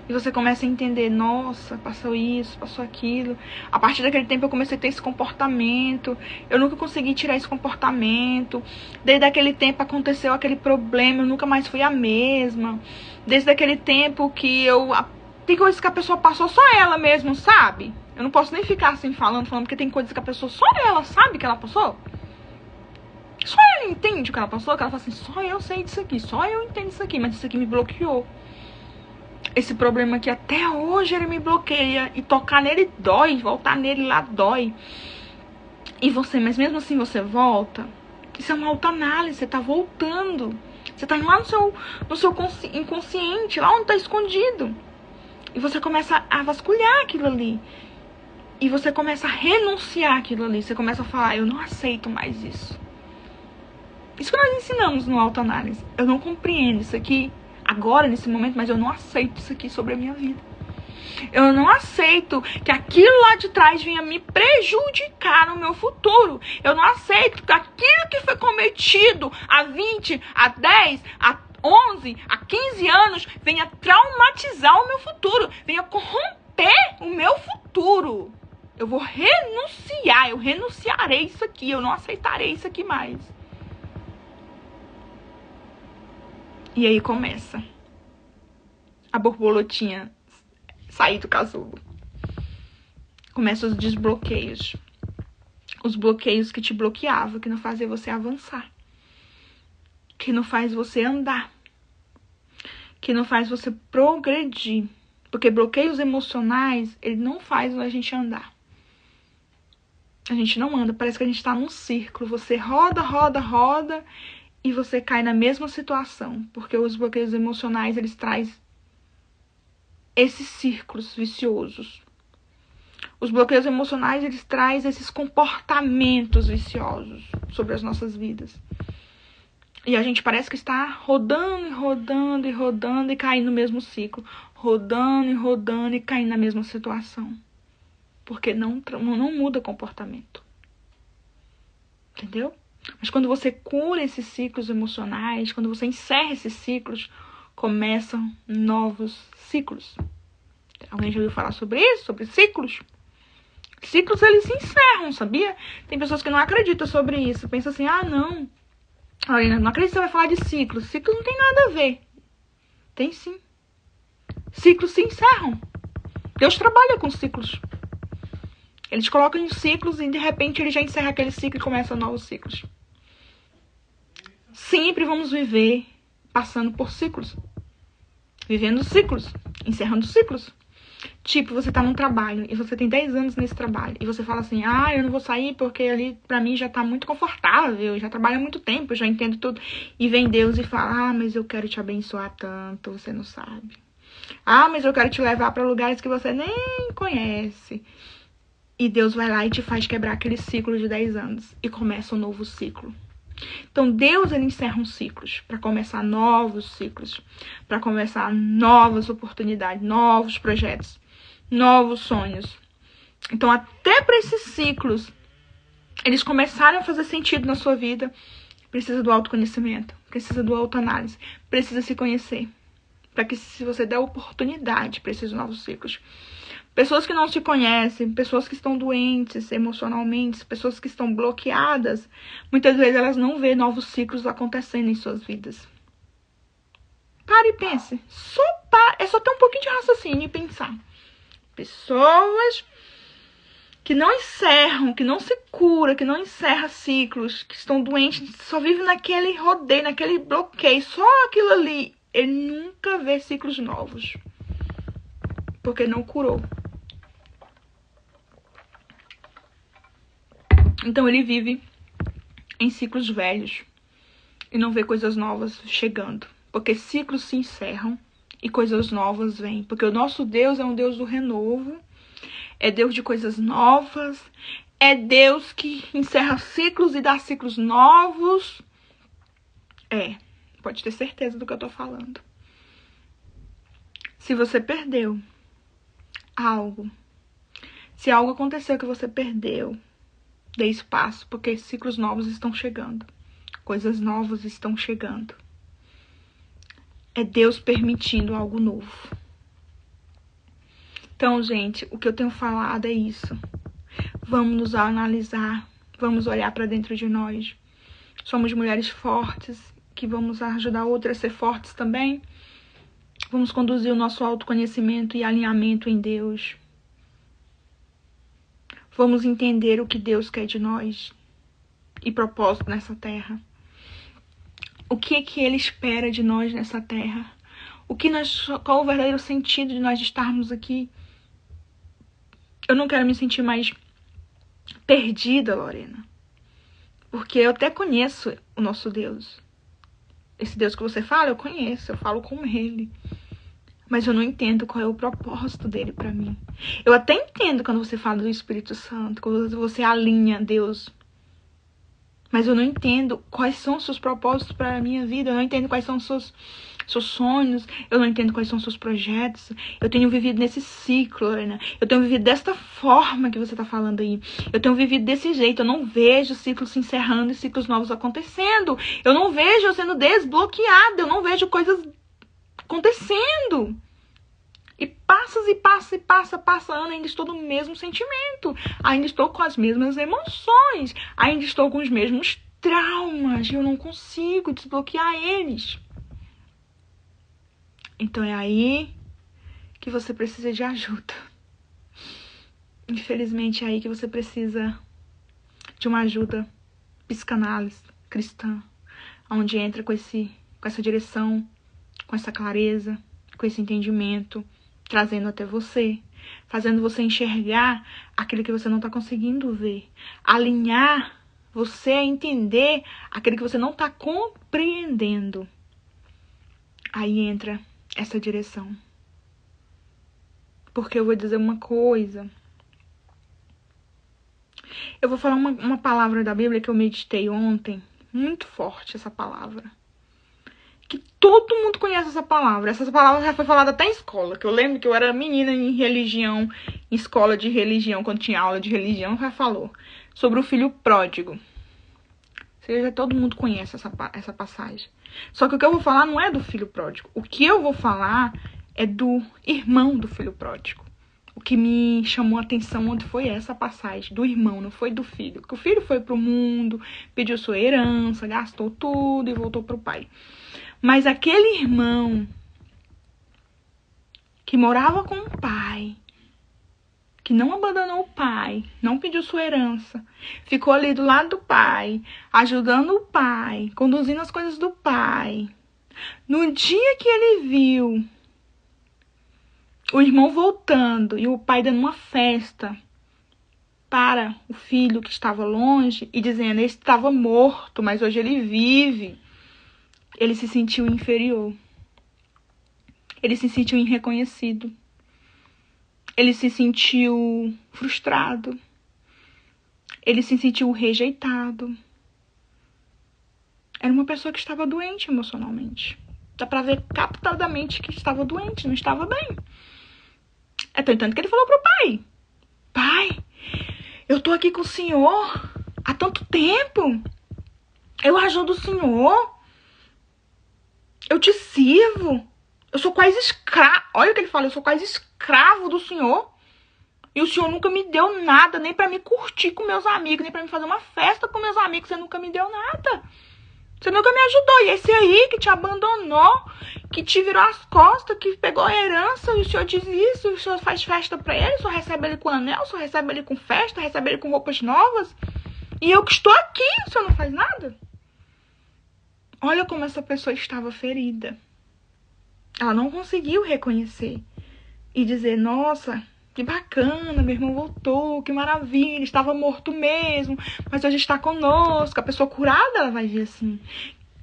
E você começa a entender: nossa, passou isso, passou aquilo. A partir daquele tempo eu comecei a ter esse comportamento. Eu nunca consegui tirar esse comportamento. Desde aquele tempo aconteceu aquele problema, eu nunca mais fui a mesma. Desde aquele tempo que tem coisas que a pessoa passou, só ela mesmo, sabe? Eu não posso nem ficar assim falando, porque tem coisas que a pessoa, só ela sabe que ela passou. Só ela entende o que ela passou, que ela fala assim: só eu sei disso aqui, só eu entendo isso aqui, mas isso aqui me bloqueou. Esse problema aqui até hoje ele me bloqueia. E tocar nele dói, voltar nele lá dói. Mas mesmo assim você volta. Isso é uma autoanálise, você tá voltando. Você tá indo lá no seu inconsciente, lá onde tá escondido. E você começa a vasculhar aquilo ali. E você começa a renunciar aquilo ali. Você começa a falar: eu não aceito mais isso. Isso que nós ensinamos no autoanálise. Eu não compreendo isso aqui agora, nesse momento, mas eu não aceito isso aqui sobre a minha vida. Eu não aceito que aquilo lá de trás venha me prejudicar no meu futuro. Eu não aceito que aquilo que foi cometido há 20, há 10, há 11, há 15 anos venha traumatizar o meu futuro, venha corromper o meu futuro. Eu vou renunciar, eu renunciarei isso aqui, eu não aceitarei isso aqui mais. E aí começa a borboletinha sair do casulo. Começam os desbloqueios. Os bloqueios que te bloqueavam, que não faziam você avançar. Que não faz você andar. Que não faz você progredir. Porque bloqueios emocionais, ele não faz a gente andar. A gente não anda, parece que a gente tá num círculo. Você roda, roda, roda e você cai na mesma situação. Porque os bloqueios emocionais, eles trazem esses círculos viciosos. Os bloqueios emocionais, eles trazem esses comportamentos viciosos sobre as nossas vidas. E a gente parece que está rodando e rodando e rodando e caindo no mesmo ciclo. Rodando e rodando e caindo na mesma situação. Porque não muda comportamento. Entendeu? Mas quando você cura esses ciclos emocionais, quando você encerra esses ciclos, começam novos ciclos. Alguém já ouviu falar sobre isso? Sobre ciclos? Ciclos, eles se encerram, sabia? Tem pessoas que não acreditam sobre isso. Pensam assim: ah, não. Olha, não acredito que você vai falar de ciclos. Ciclo não tem nada a ver. Tem sim. Ciclos se encerram. Deus trabalha com ciclos. Eles colocam em ciclos e de repente ele já encerra aquele ciclo e começa novos ciclos. Sempre vamos viver passando por ciclos. Vivendo ciclos. Encerrando ciclos. Tipo, você tá num trabalho e você tem 10 anos nesse trabalho. E você fala assim, eu não vou sair porque ali pra mim já tá muito confortável. Já trabalho há muito tempo, já entendo tudo. E vem Deus e fala, mas eu quero te abençoar tanto, você não sabe. Mas eu quero te levar pra lugares que você nem conhece. E Deus vai lá e te faz quebrar aquele ciclo de 10 anos. E começa um novo ciclo. Então, Deus, ele encerra uns ciclos para começar novos ciclos, para começar novas oportunidades, novos projetos, novos sonhos. Então, até para esses ciclos, eles começarem a fazer sentido na sua vida, precisa do autoconhecimento, precisa do autoanálise, precisa se conhecer. Para que, se você der oportunidade para esses novos ciclos. Pessoas que não se conhecem, pessoas que estão doentes emocionalmente, pessoas que estão bloqueadas, muitas vezes elas não vêem novos ciclos acontecendo em suas vidas. Pare e pense. É só ter um pouquinho de raciocínio e pensar. Pessoas que não encerram, que não se curam, que não encerram ciclos, que estão doentes, só vivem naquele rodeio, naquele bloqueio, só aquilo ali. Ele nunca vê ciclos novos. Porque não curou. Então ele vive em ciclos velhos e não vê coisas novas chegando. Porque ciclos se encerram e coisas novas vêm. Porque o nosso Deus é um Deus do renovo, é Deus de coisas novas, é Deus que encerra ciclos e dá ciclos novos. Pode ter certeza do que eu tô falando. Se você perdeu algo, se algo aconteceu que você perdeu, dê espaço, porque ciclos novos estão chegando. Coisas novas estão chegando. É Deus permitindo algo novo. Então, gente, o que eu tenho falado é isso. Vamos nos analisar, vamos olhar para dentro de nós. Somos mulheres fortes, que vamos ajudar outras a ser fortes também. Vamos conduzir o nosso autoconhecimento e alinhamento em Deus. Vamos entender o que Deus quer de nós e propósito nessa terra. O que é que Ele espera de nós nessa terra? Qual o verdadeiro sentido de nós estarmos aqui? Eu não quero me sentir mais perdida, Lorena. Porque eu até conheço o nosso Deus. Esse Deus que você fala, eu conheço, eu falo com Ele. Mas eu não entendo qual é o propósito dele pra mim. Eu até entendo quando você fala do Espírito Santo, quando você alinha Deus. Mas eu não entendo quais são os seus propósitos para a minha vida. Eu não entendo quais são os seus sonhos. Eu não entendo quais são os seus projetos. Eu tenho vivido nesse ciclo, Lorena. Eu tenho vivido desta forma que você tá falando aí. Eu tenho vivido desse jeito. Eu não vejo ciclos se encerrando e ciclos novos acontecendo. Eu não vejo eu sendo desbloqueada. Eu não vejo coisas acontecendo. E passa ano, ainda estou no mesmo sentimento. Ainda estou com as mesmas emoções. Ainda estou com os mesmos traumas. E eu não consigo desbloquear eles. Então é aí que você precisa de ajuda. Infelizmente é aí que você precisa de uma ajuda psicanálise cristã. Onde entra com essa direção, com essa clareza, com esse entendimento, trazendo até você, fazendo você enxergar aquilo que você não está conseguindo ver, alinhar você a entender aquilo que você não está compreendendo. Aí entra essa direção. Porque eu vou dizer uma coisa. Eu vou falar uma palavra da Bíblia que eu meditei ontem, muito forte essa palavra. Que todo mundo conhece essa palavra. Essa palavra já foi falada até em escola. Que eu lembro que eu era menina em religião, em escola de religião, quando tinha aula de religião, já falou sobre o filho pródigo. Ou seja, todo mundo conhece essa passagem. Só que o que eu vou falar não é do filho pródigo. O que eu vou falar é do irmão do filho pródigo. O que me chamou a atenção ontem foi essa passagem do irmão, não foi do filho. Porque o filho foi pro mundo, pediu sua herança, gastou tudo e voltou pro pai. Mas aquele irmão que morava com o pai, que não abandonou o pai, não pediu sua herança, ficou ali do lado do pai, ajudando o pai, conduzindo as coisas do pai. No dia que ele viu o irmão voltando e o pai dando uma festa para o filho que estava longe e dizendo: ele estava morto, mas hoje ele vive, ele se sentiu inferior. Ele se sentiu irreconhecido. Ele se sentiu frustrado. Ele se sentiu rejeitado. Era uma pessoa que estava doente emocionalmente. Dá pra ver captadamente que estava doente, não estava bem. É tanto que ele falou pro pai: pai, eu tô aqui com o senhor há tanto tempo. Eu ajudo o senhor. Eu te sirvo. Eu sou quase escravo. Olha o que ele fala: eu sou quase escravo do senhor. E o senhor nunca me deu nada, nem pra me curtir com meus amigos, nem pra me fazer uma festa com meus amigos. Você nunca me deu nada. Você nunca me ajudou. E esse aí que te abandonou, que te virou as costas, que pegou a herança, e o senhor diz isso, o senhor faz festa pra ele, o senhor recebe ele com anel, o senhor recebe ele com festa, recebe ele com roupas novas. E eu que estou aqui, o senhor não faz nada? Olha como essa pessoa estava ferida. Ela não conseguiu reconhecer e dizer: nossa, que bacana, meu irmão voltou, que maravilha, estava morto mesmo, mas hoje está conosco. A pessoa curada, ela vai dizer assim: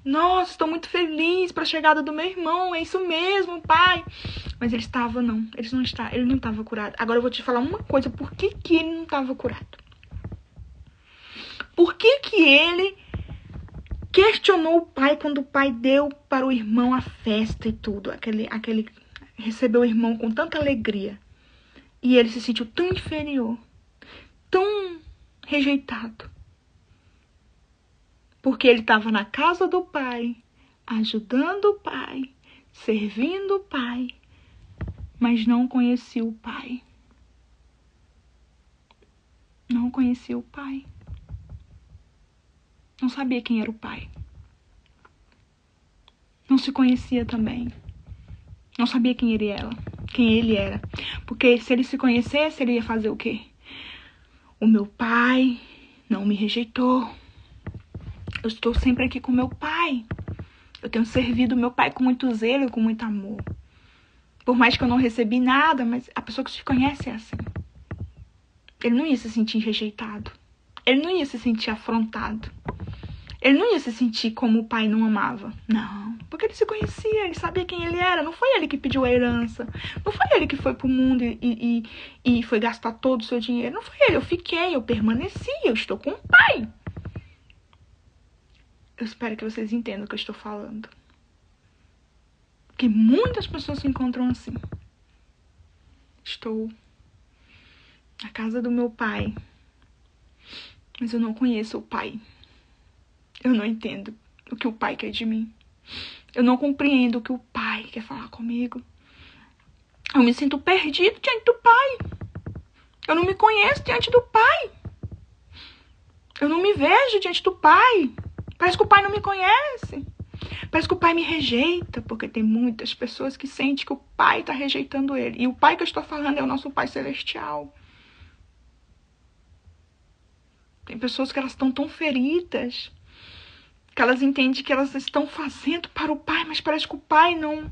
nossa, estou muito feliz pela chegada do meu irmão, é isso mesmo, pai. Mas ele não estava curado. Agora eu vou te falar uma coisa: por que ele não estava curado? Por que ele questionou o pai quando o pai deu para o irmão a festa e tudo? Recebeu o irmão com tanta alegria. E ele se sentiu tão inferior, tão rejeitado. Porque ele estava na casa do pai, ajudando o pai, servindo o pai, mas não conhecia o pai. Não conhecia o pai. Não sabia quem era o pai. Não se conhecia também. Não sabia quem ele era. Porque se ele se conhecesse, ele ia fazer o quê? O meu pai não me rejeitou. Eu estou sempre aqui com meu pai. Eu tenho servido meu pai com muito zelo e com muito amor. Por mais que eu não recebi nada, mas a pessoa que se conhece é assim. Ele não ia se sentir rejeitado. Ele não ia se sentir afrontado. Ele não ia se sentir como o pai não amava. Não, porque ele se conhecia, ele sabia quem ele era. Não foi ele que pediu a herança. Não foi ele que foi pro mundo e foi gastar todo o seu dinheiro. Não foi ele, eu fiquei, eu permaneci, eu estou com o pai. Eu espero que vocês entendam o que eu estou falando. Porque muitas pessoas se encontram assim. Estou na casa do meu pai, mas eu não conheço o pai. Eu não entendo o que o pai quer de mim. Eu não compreendo o que o pai quer falar comigo. Eu me sinto perdido diante do pai. Eu não me conheço diante do pai. Eu não me vejo diante do pai. Parece que o pai não me conhece. Parece que o pai me rejeita, porque tem muitas pessoas que sentem que o pai está rejeitando ele. E o pai que eu estou falando é o nosso pai celestial. Tem pessoas que elas estão tão feridas, que elas entendem que elas estão fazendo para o pai, mas parece que o pai não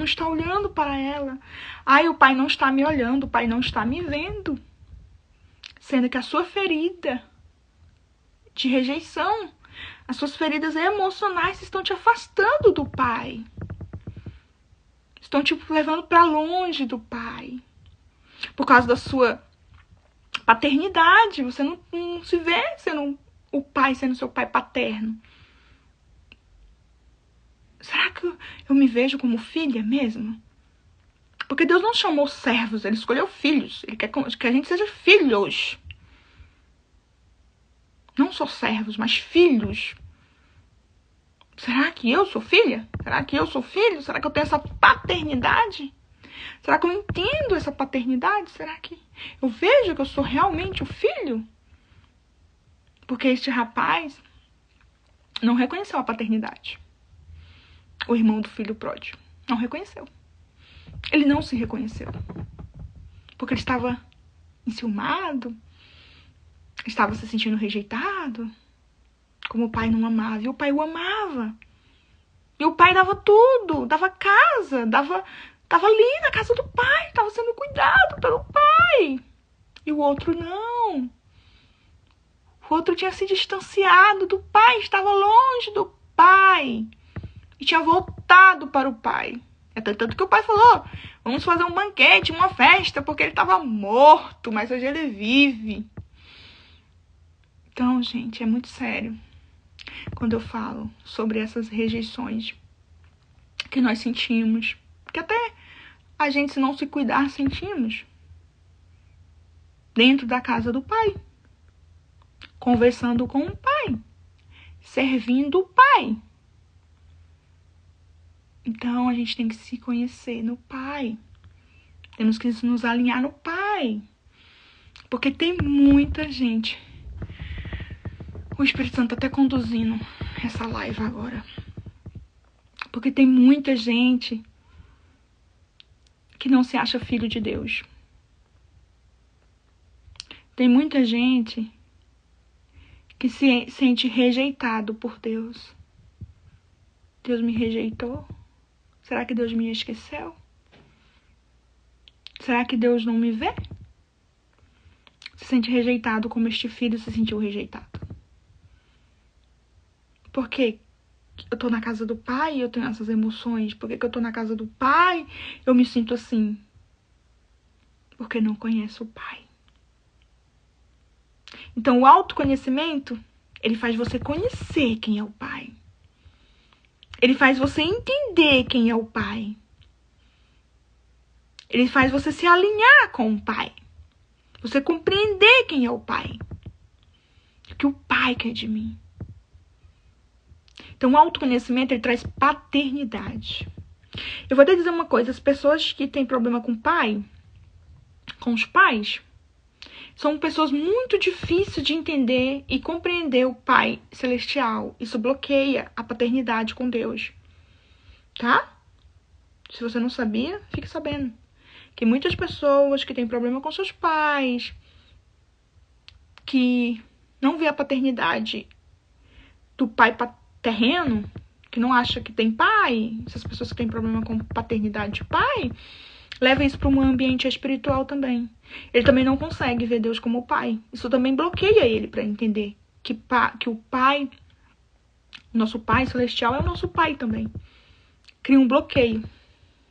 está olhando para ela. Ai, o pai não está me olhando, o pai não está me vendo. Sendo que a sua ferida de rejeição, as suas feridas emocionais estão te afastando do pai. Estão te levando para longe do pai. Por causa da sua paternidade. Você não se vê sendo o pai, sendo seu pai paterno. Será que eu me vejo como filha mesmo? Porque Deus não chamou servos, Ele escolheu filhos. Ele quer que a gente seja filhos. Não só servos, mas filhos. Será que eu sou filha? Será que eu sou filho? Será que eu tenho essa paternidade? Será que eu entendo essa paternidade? Será que eu vejo que eu sou realmente o filho? Porque este rapaz não reconheceu a paternidade. O irmão do filho pródigo não reconheceu. Ele não se reconheceu. Porque ele estava enciumado, estava se sentindo rejeitado, como o pai não amava. E o pai o amava. E o pai dava tudo, dava casa, tava ali na casa do pai, estava sendo cuidado pelo pai. E o outro não. O outro tinha se distanciado do pai, estava longe do pai. E tinha voltado para o pai. Até tanto que o pai falou, vamos fazer um banquete, uma festa, porque ele estava morto, mas hoje ele vive. Então, gente, é muito sério quando eu falo sobre essas rejeições que nós sentimos. Que até a gente, se não se cuidar, sentimos. Dentro da casa do pai. Conversando com o pai. Servindo o pai. Então, a gente tem que se conhecer no pai. Temos que nos alinhar no pai. Porque tem muita gente. O Espírito Santo tá até conduzindo essa live agora. Porque tem muita gente que não se acha filho de Deus. Tem muita gente que se sente rejeitado por Deus. Deus me rejeitou? Será que Deus me esqueceu? Será que Deus não me vê? Se sente rejeitado como este filho se sentiu rejeitado. Por que eu tô na casa do pai e eu tenho essas emoções? Por que eu tô na casa do pai eu me sinto assim? Porque não conheço o pai. Então, o autoconhecimento, ele faz você conhecer quem é o pai. Ele faz você entender quem é o pai. Ele faz você se alinhar com o pai. Você compreender quem é o pai. O que o pai quer de mim. Então, o autoconhecimento, ele traz paternidade. Eu vou até dizer uma coisa. As pessoas que têm problema com o pai, com os pais, são pessoas muito difíceis de entender e compreender o Pai Celestial. Isso bloqueia a paternidade com Deus. Tá? Se você não sabia, fique sabendo. Que muitas pessoas que têm problema com seus pais, que não vê a paternidade do pai terreno, que não acha que tem pai, essas pessoas que têm problema com paternidade de pai, leva isso para um ambiente espiritual também. Ele também não consegue ver Deus como pai. Isso também bloqueia ele para entender que o pai, nosso pai celestial, é o nosso pai também. Cria um bloqueio.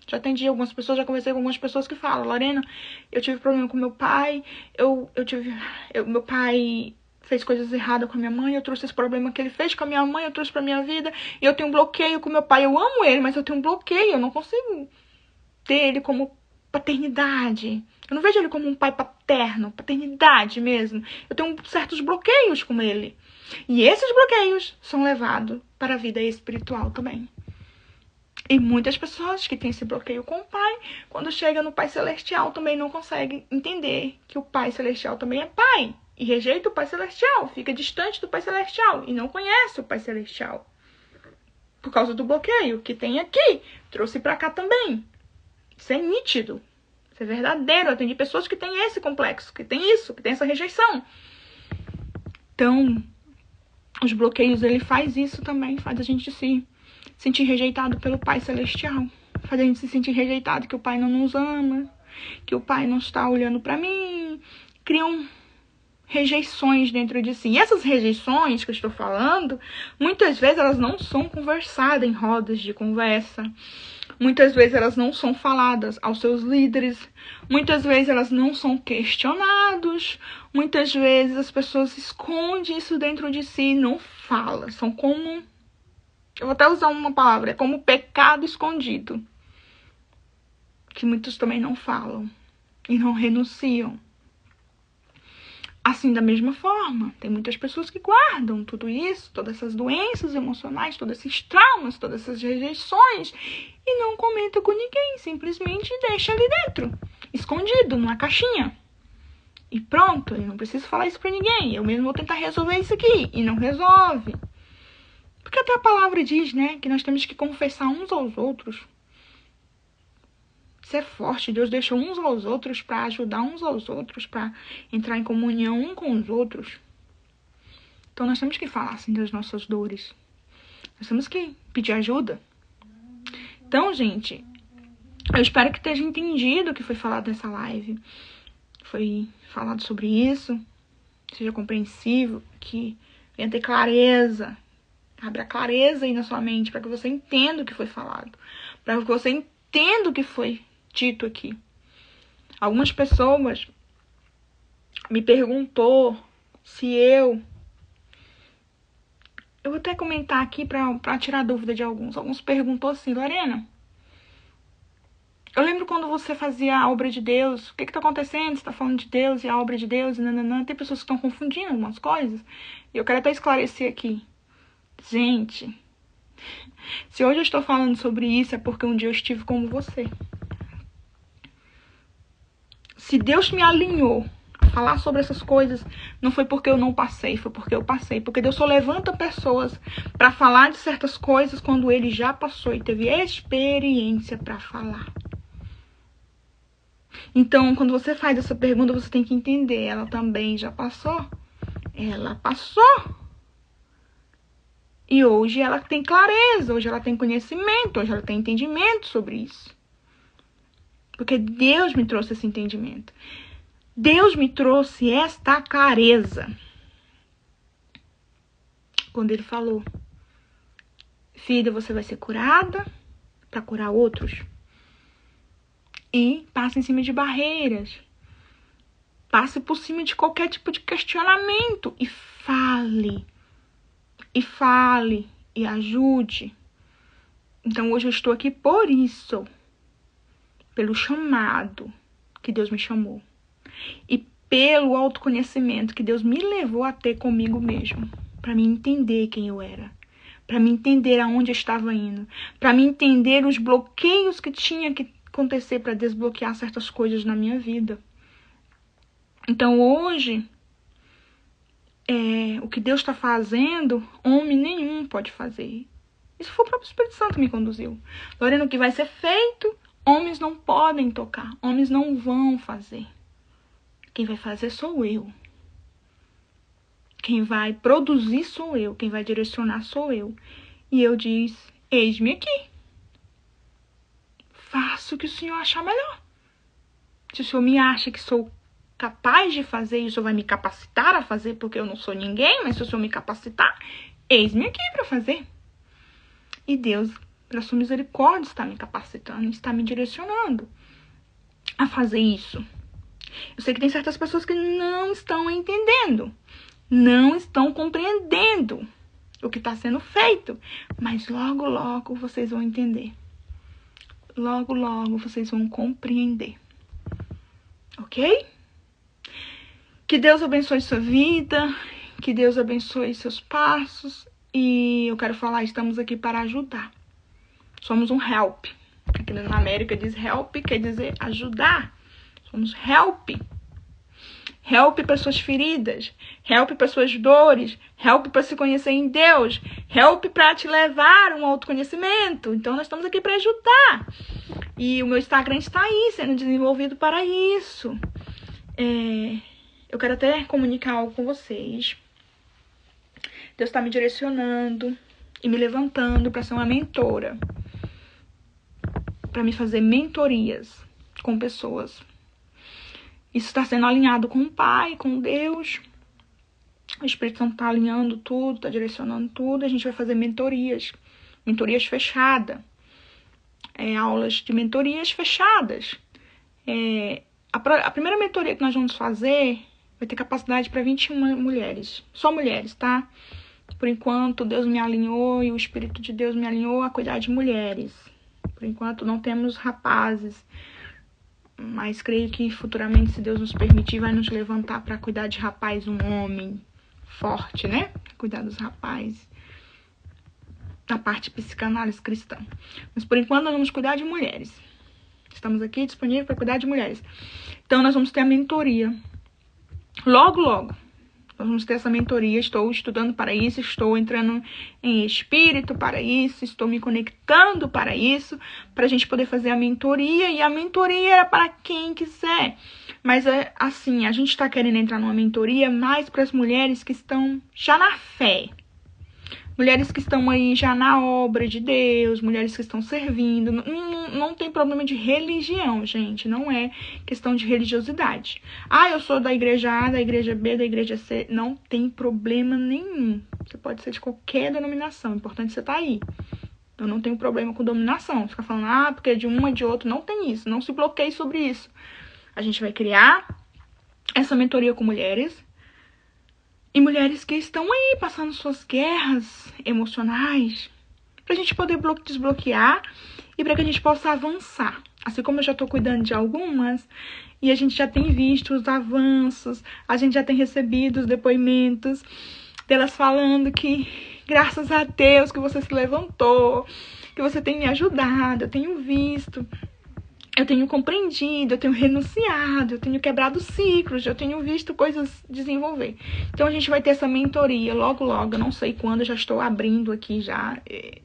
Já atendi algumas pessoas, já conversei com algumas pessoas que falam, Lorena, eu tive problema com meu pai, meu pai fez coisas erradas com a minha mãe, eu trouxe esse problema que ele fez com a minha mãe, eu trouxe pra minha vida, e eu tenho um bloqueio com meu pai. Eu amo ele, mas eu tenho um bloqueio, eu não consigo ter ele como paternidade. Eu não vejo ele como um pai paterno, paternidade mesmo. Eu tenho certos bloqueios com ele. E esses bloqueios são levados para a vida espiritual também. E muitas pessoas que têm esse bloqueio com o pai, quando chega no Pai Celestial, também não conseguem entender que o Pai Celestial também é pai. E rejeita o Pai Celestial, fica distante do Pai Celestial e não conhece o Pai Celestial. Por causa do bloqueio que tem aqui, trouxe para cá também. Isso é nítido. Isso é verdadeiro. Eu atendi pessoas que têm esse complexo, que tem isso, que tem essa rejeição. Então, os bloqueios, ele faz isso também, faz a gente se sentir rejeitado pelo Pai Celestial. Faz a gente se sentir rejeitado, que o Pai não nos ama, que o Pai não está olhando para mim. Criam rejeições dentro de si. E essas rejeições que eu estou falando, muitas vezes elas não são conversadas em rodas de conversa. Muitas vezes elas não são faladas aos seus líderes. Muitas vezes elas não são questionadas. Muitas vezes as pessoas escondem isso dentro de si e não falam. São como... Eu vou até usar uma palavra. É como pecado escondido. Que muitos também não falam. E não renunciam. Assim, da mesma forma, tem muitas pessoas que guardam tudo isso, todas essas doenças emocionais, todos esses traumas, todas essas rejeições, e não comenta com ninguém, simplesmente deixa ali dentro, escondido, numa caixinha. E pronto, eu não preciso falar isso pra ninguém, eu mesmo vou tentar resolver isso aqui, e não resolve. Porque até a palavra diz, né, que nós temos que confessar uns aos outros. ser forte. Deus deixou uns aos outros para ajudar uns aos outros, para entrar em comunhão um com os outros. Então nós temos que falar assim das nossas dores. Nós temos que pedir ajuda. Então, gente, eu espero que esteja entendido o que foi falado nessa live. Foi falado sobre isso. Seja compreensivo, que venha ter clareza. Abra clareza aí na sua mente para que você entenda o que foi falado. Para que você entenda o que foi dito aqui. Algumas pessoas me perguntou se eu vou até comentar aqui para tirar dúvida de alguns. Alguns perguntou assim: Lorena, eu lembro quando você fazia a obra de Deus, o que está acontecendo? Você está falando de Deus e a obra de Deus, e nananã. Tem pessoas que estão confundindo algumas coisas. E eu quero até esclarecer aqui. Gente, se hoje eu estou falando sobre isso, é porque um dia eu estive como você. Se Deus me alinhou a falar sobre essas coisas, não foi porque eu não passei, foi porque eu passei. Porque Deus só levanta pessoas para falar de certas coisas quando Ele já passou e teve experiência para falar. Então, quando você faz essa pergunta, você tem que entender. Ela também já passou? Ela passou. E hoje ela tem clareza, hoje ela tem conhecimento, hoje ela tem entendimento sobre isso. Porque Deus me trouxe esse entendimento. Deus me trouxe esta clareza. Quando Ele falou: filha, você vai ser curada para curar outros. E passe em cima de barreiras. Passe por cima de qualquer tipo de questionamento. E fale. E fale. E ajude. Então hoje eu estou aqui por isso. Pelo chamado que Deus me chamou. E pelo autoconhecimento que Deus me levou a ter comigo mesmo. Para me entender quem eu era. Para me entender aonde eu estava indo. Para me entender os bloqueios que tinha que acontecer para desbloquear certas coisas na minha vida. Então hoje, o que Deus está fazendo, homem nenhum pode fazer. Isso foi o próprio Espírito Santo que me conduziu. Lorena, o que vai ser feito, homens não podem tocar. Homens não vão fazer. Quem vai fazer sou eu. Quem vai produzir sou eu. Quem vai direcionar sou eu. E eu disse: eis-me aqui. Faço o que o Senhor achar melhor. Se o Senhor me acha que sou capaz de fazer, e o Senhor vai me capacitar a fazer, porque eu não sou ninguém, mas se o Senhor me capacitar, eis-me aqui para fazer. E Deus, pela sua misericórdia, está me capacitando, está me direcionando a fazer isso. Eu sei que tem certas pessoas que não estão entendendo, não estão compreendendo o que está sendo feito, mas logo, logo vocês vão entender. Logo, logo vocês vão compreender. Ok? Que Deus abençoe sua vida. Que Deus abençoe seus passos. E eu quero falar, estamos aqui para ajudar. Somos um help. Aqui na América diz help, quer dizer ajudar. Somos help. Help para suas feridas. Help para suas dores. Help para se conhecer em Deus. Help para te levar a um autoconhecimento. Então nós estamos aqui para ajudar. E o meu Instagram está aí, sendo desenvolvido para isso. Eu quero até comunicar algo com vocês. Deus está me direcionando e me levantando para ser uma mentora. Para me fazer mentorias com pessoas. Isso está sendo alinhado com o Pai, com Deus. O Espírito Santo está alinhando tudo, está direcionando tudo. A gente vai fazer mentorias. Mentorias fechadas. Aulas de mentorias fechadas. A primeira mentoria que nós vamos fazer vai ter capacidade para 21 mulheres. Só mulheres, tá? Por enquanto, Deus me alinhou e o Espírito de Deus me alinhou a cuidar de mulheres. Por enquanto, não temos rapazes. Mas creio que futuramente, se Deus nos permitir, vai nos levantar para cuidar de rapaz, um homem forte, né? Cuidar dos rapazes. Na parte psicanálise cristã. Mas por enquanto nós vamos cuidar de mulheres. Estamos aqui disponíveis para cuidar de mulheres. Então nós vamos ter a mentoria. Logo, logo. Nós vamos ter essa mentoria, estou estudando para isso, estou entrando em espírito para isso, estou me conectando para isso, para a gente poder fazer a mentoria, e a mentoria era para quem quiser. Mas, assim, a gente está querendo entrar numa mentoria mais para as mulheres que estão já na fé. Mulheres que estão aí já na obra de Deus, mulheres que estão servindo. Não tem problema de religião, gente. Não é questão de religiosidade. Ah, eu sou da igreja A, da igreja B, da igreja C. Não tem problema nenhum. Você pode ser de qualquer denominação. O importante é você estar aí. Eu não tenho problema com dominação. Ficar falando, porque é de uma, de outra. Não tem isso. Não se bloqueie sobre isso. A gente vai criar essa mentoria com mulheres. E mulheres que estão aí passando suas guerras emocionais, pra gente poder desbloquear e pra que a gente possa avançar. Assim como eu já tô cuidando de algumas, e a gente já tem visto os avanços, a gente já tem recebido os depoimentos delas falando que, graças a Deus que você se levantou, que você tem me ajudado, eu tenho visto, eu tenho compreendido, eu tenho renunciado, eu tenho quebrado ciclos, eu tenho visto coisas desenvolver. Então a gente vai ter essa mentoria logo, eu não sei quando, eu já estou abrindo aqui já.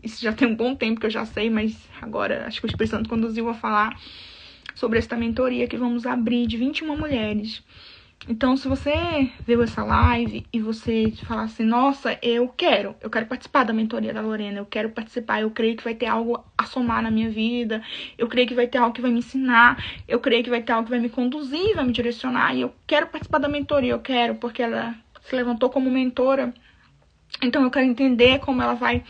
Isso já tem um bom tempo que eu já sei, mas agora acho que o Espírito Santo conduziu a falar sobre esta mentoria que vamos abrir de 21 mulheres. Então, se você viu essa live e você falar assim, nossa, eu quero participar da mentoria da Lorena, eu quero participar, eu creio que vai ter algo a somar na minha vida, eu creio que vai ter algo que vai me ensinar, eu creio que vai ter algo que vai me conduzir, vai me direcionar, e eu quero participar da mentoria, eu quero, porque ela se levantou como mentora, então eu quero entender como ela vai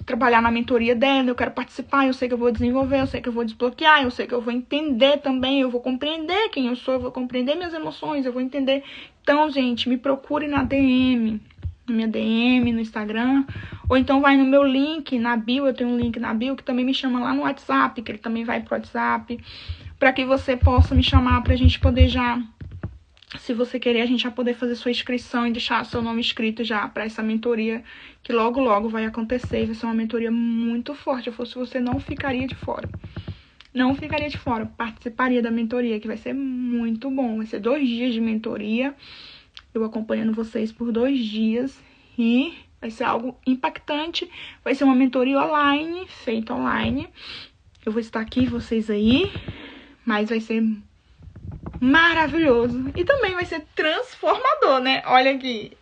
trabalhar na mentoria dela, eu quero participar, eu sei que eu vou desenvolver, eu sei que eu vou desbloquear, eu sei que eu vou entender também, eu vou compreender quem eu sou, eu vou compreender minhas emoções, eu vou entender. Então, gente, me procure na DM, na minha DM, no Instagram, ou então vai no meu link na bio, eu tenho um link na bio que também me chama lá no WhatsApp, que ele também vai pro WhatsApp, para que você possa me chamar pra gente poder já, se você querer, a gente já poder fazer sua inscrição e deixar seu nome escrito já para essa mentoria, que logo vai acontecer. Vai ser uma mentoria muito forte. Se eu fosse você, não ficaria de fora. Não ficaria de fora. Participaria da mentoria, que vai ser muito bom. Vai ser 2 dias de mentoria. Eu acompanhando vocês por 2 dias. E vai ser algo impactante. Vai ser uma mentoria online, feita online. Eu vou estar aqui, vocês aí. Mas vai ser maravilhoso. E também vai ser transformador, né? Olha aqui.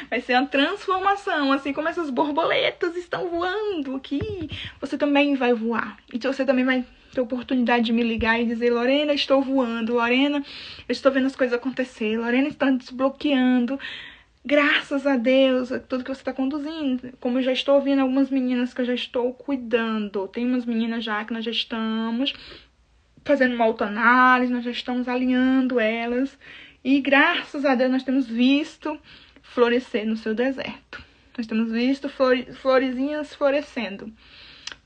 Vai ser uma transformação, assim como essas borboletas estão voando aqui. Você também vai voar. E você também vai ter oportunidade de me ligar e dizer, Lorena, estou voando. Lorena, eu estou vendo as coisas acontecer. Lorena está desbloqueando. Graças a Deus, tudo que você está conduzindo. Como eu já estou ouvindo algumas meninas que eu já estou cuidando. Tem umas meninas já que nós já estamos fazendo uma autoanálise, nós já estamos alinhando elas. E graças a Deus nós temos visto florescer no seu deserto. Nós temos visto florezinhas florescendo.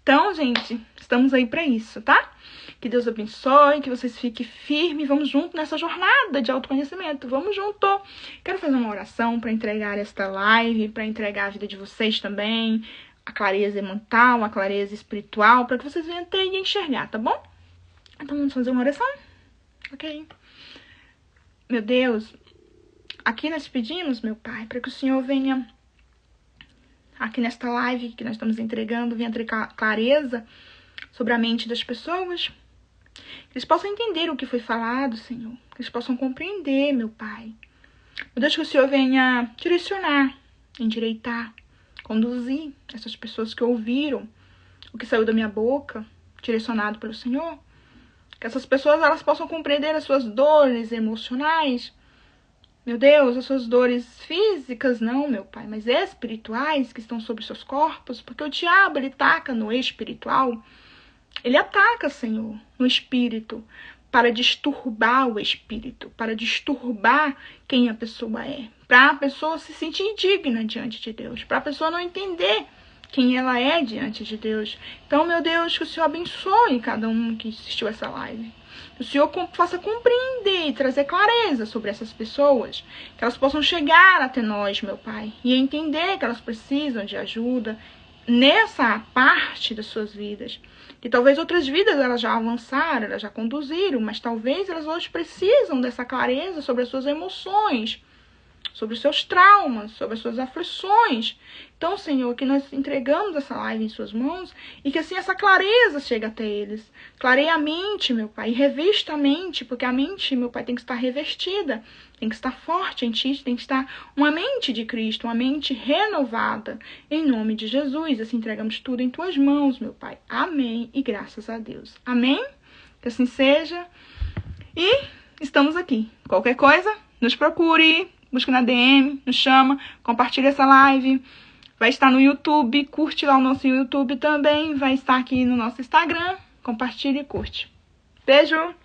Então, gente, estamos aí para isso, tá? Que Deus abençoe, que vocês fiquem firmes. Vamos junto nessa jornada de autoconhecimento. Vamos junto. Quero fazer uma oração para entregar esta live, para entregar a vida de vocês também, a clareza mental, a clareza espiritual, para que vocês venham ter e enxergar, tá bom? Então vamos fazer uma oração? Ok. Meu Deus, aqui nós pedimos, meu Pai, para que o Senhor venha, aqui nesta live que nós estamos entregando, venha ter clareza sobre a mente das pessoas. Que eles possam entender o que foi falado, Senhor. Que eles possam compreender, meu Pai. Meu Deus, que o Senhor venha direcionar, endireitar, conduzir essas pessoas que ouviram o que saiu da minha boca, direcionado pelo Senhor. Que essas pessoas elas possam compreender as suas dores emocionais. Meu Deus, as suas dores físicas, não, meu Pai, mas espirituais que estão sobre seus corpos, porque o diabo, ele ataca no espiritual, ele ataca, Senhor, no espírito, para disturbar o espírito, para disturbar quem a pessoa é, para a pessoa se sentir indigna diante de Deus, para a pessoa não entender quem ela é diante de Deus. Então, meu Deus, que o Senhor abençoe cada um que assistiu essa live. Que o Senhor faça compreender e trazer clareza sobre essas pessoas. Que elas possam chegar até nós, meu Pai. E entender que elas precisam de ajuda nessa parte das suas vidas. Que talvez outras vidas elas já avançaram, elas já conduziram. Mas talvez elas hoje precisam dessa clareza sobre as suas emoções. sobre os seus traumas, sobre as suas aflições. Então, Senhor, que nós entregamos essa live em suas mãos e que assim essa clareza chegue até eles. Clareia a mente, meu Pai, e revista a mente, porque a mente, meu Pai, tem que estar revestida, tem que estar forte em Ti, tem que estar uma mente de Cristo, uma mente renovada. Em nome de Jesus, assim entregamos tudo em Tuas mãos, meu Pai. Amém e graças a Deus. Amém? Que assim seja. E estamos aqui. Qualquer coisa, nos procure, busque na DM, nos chama, compartilhe essa live. Vai estar no YouTube, curte lá o nosso YouTube também. Vai estar aqui no nosso Instagram. Compartilhe e curte. Beijo!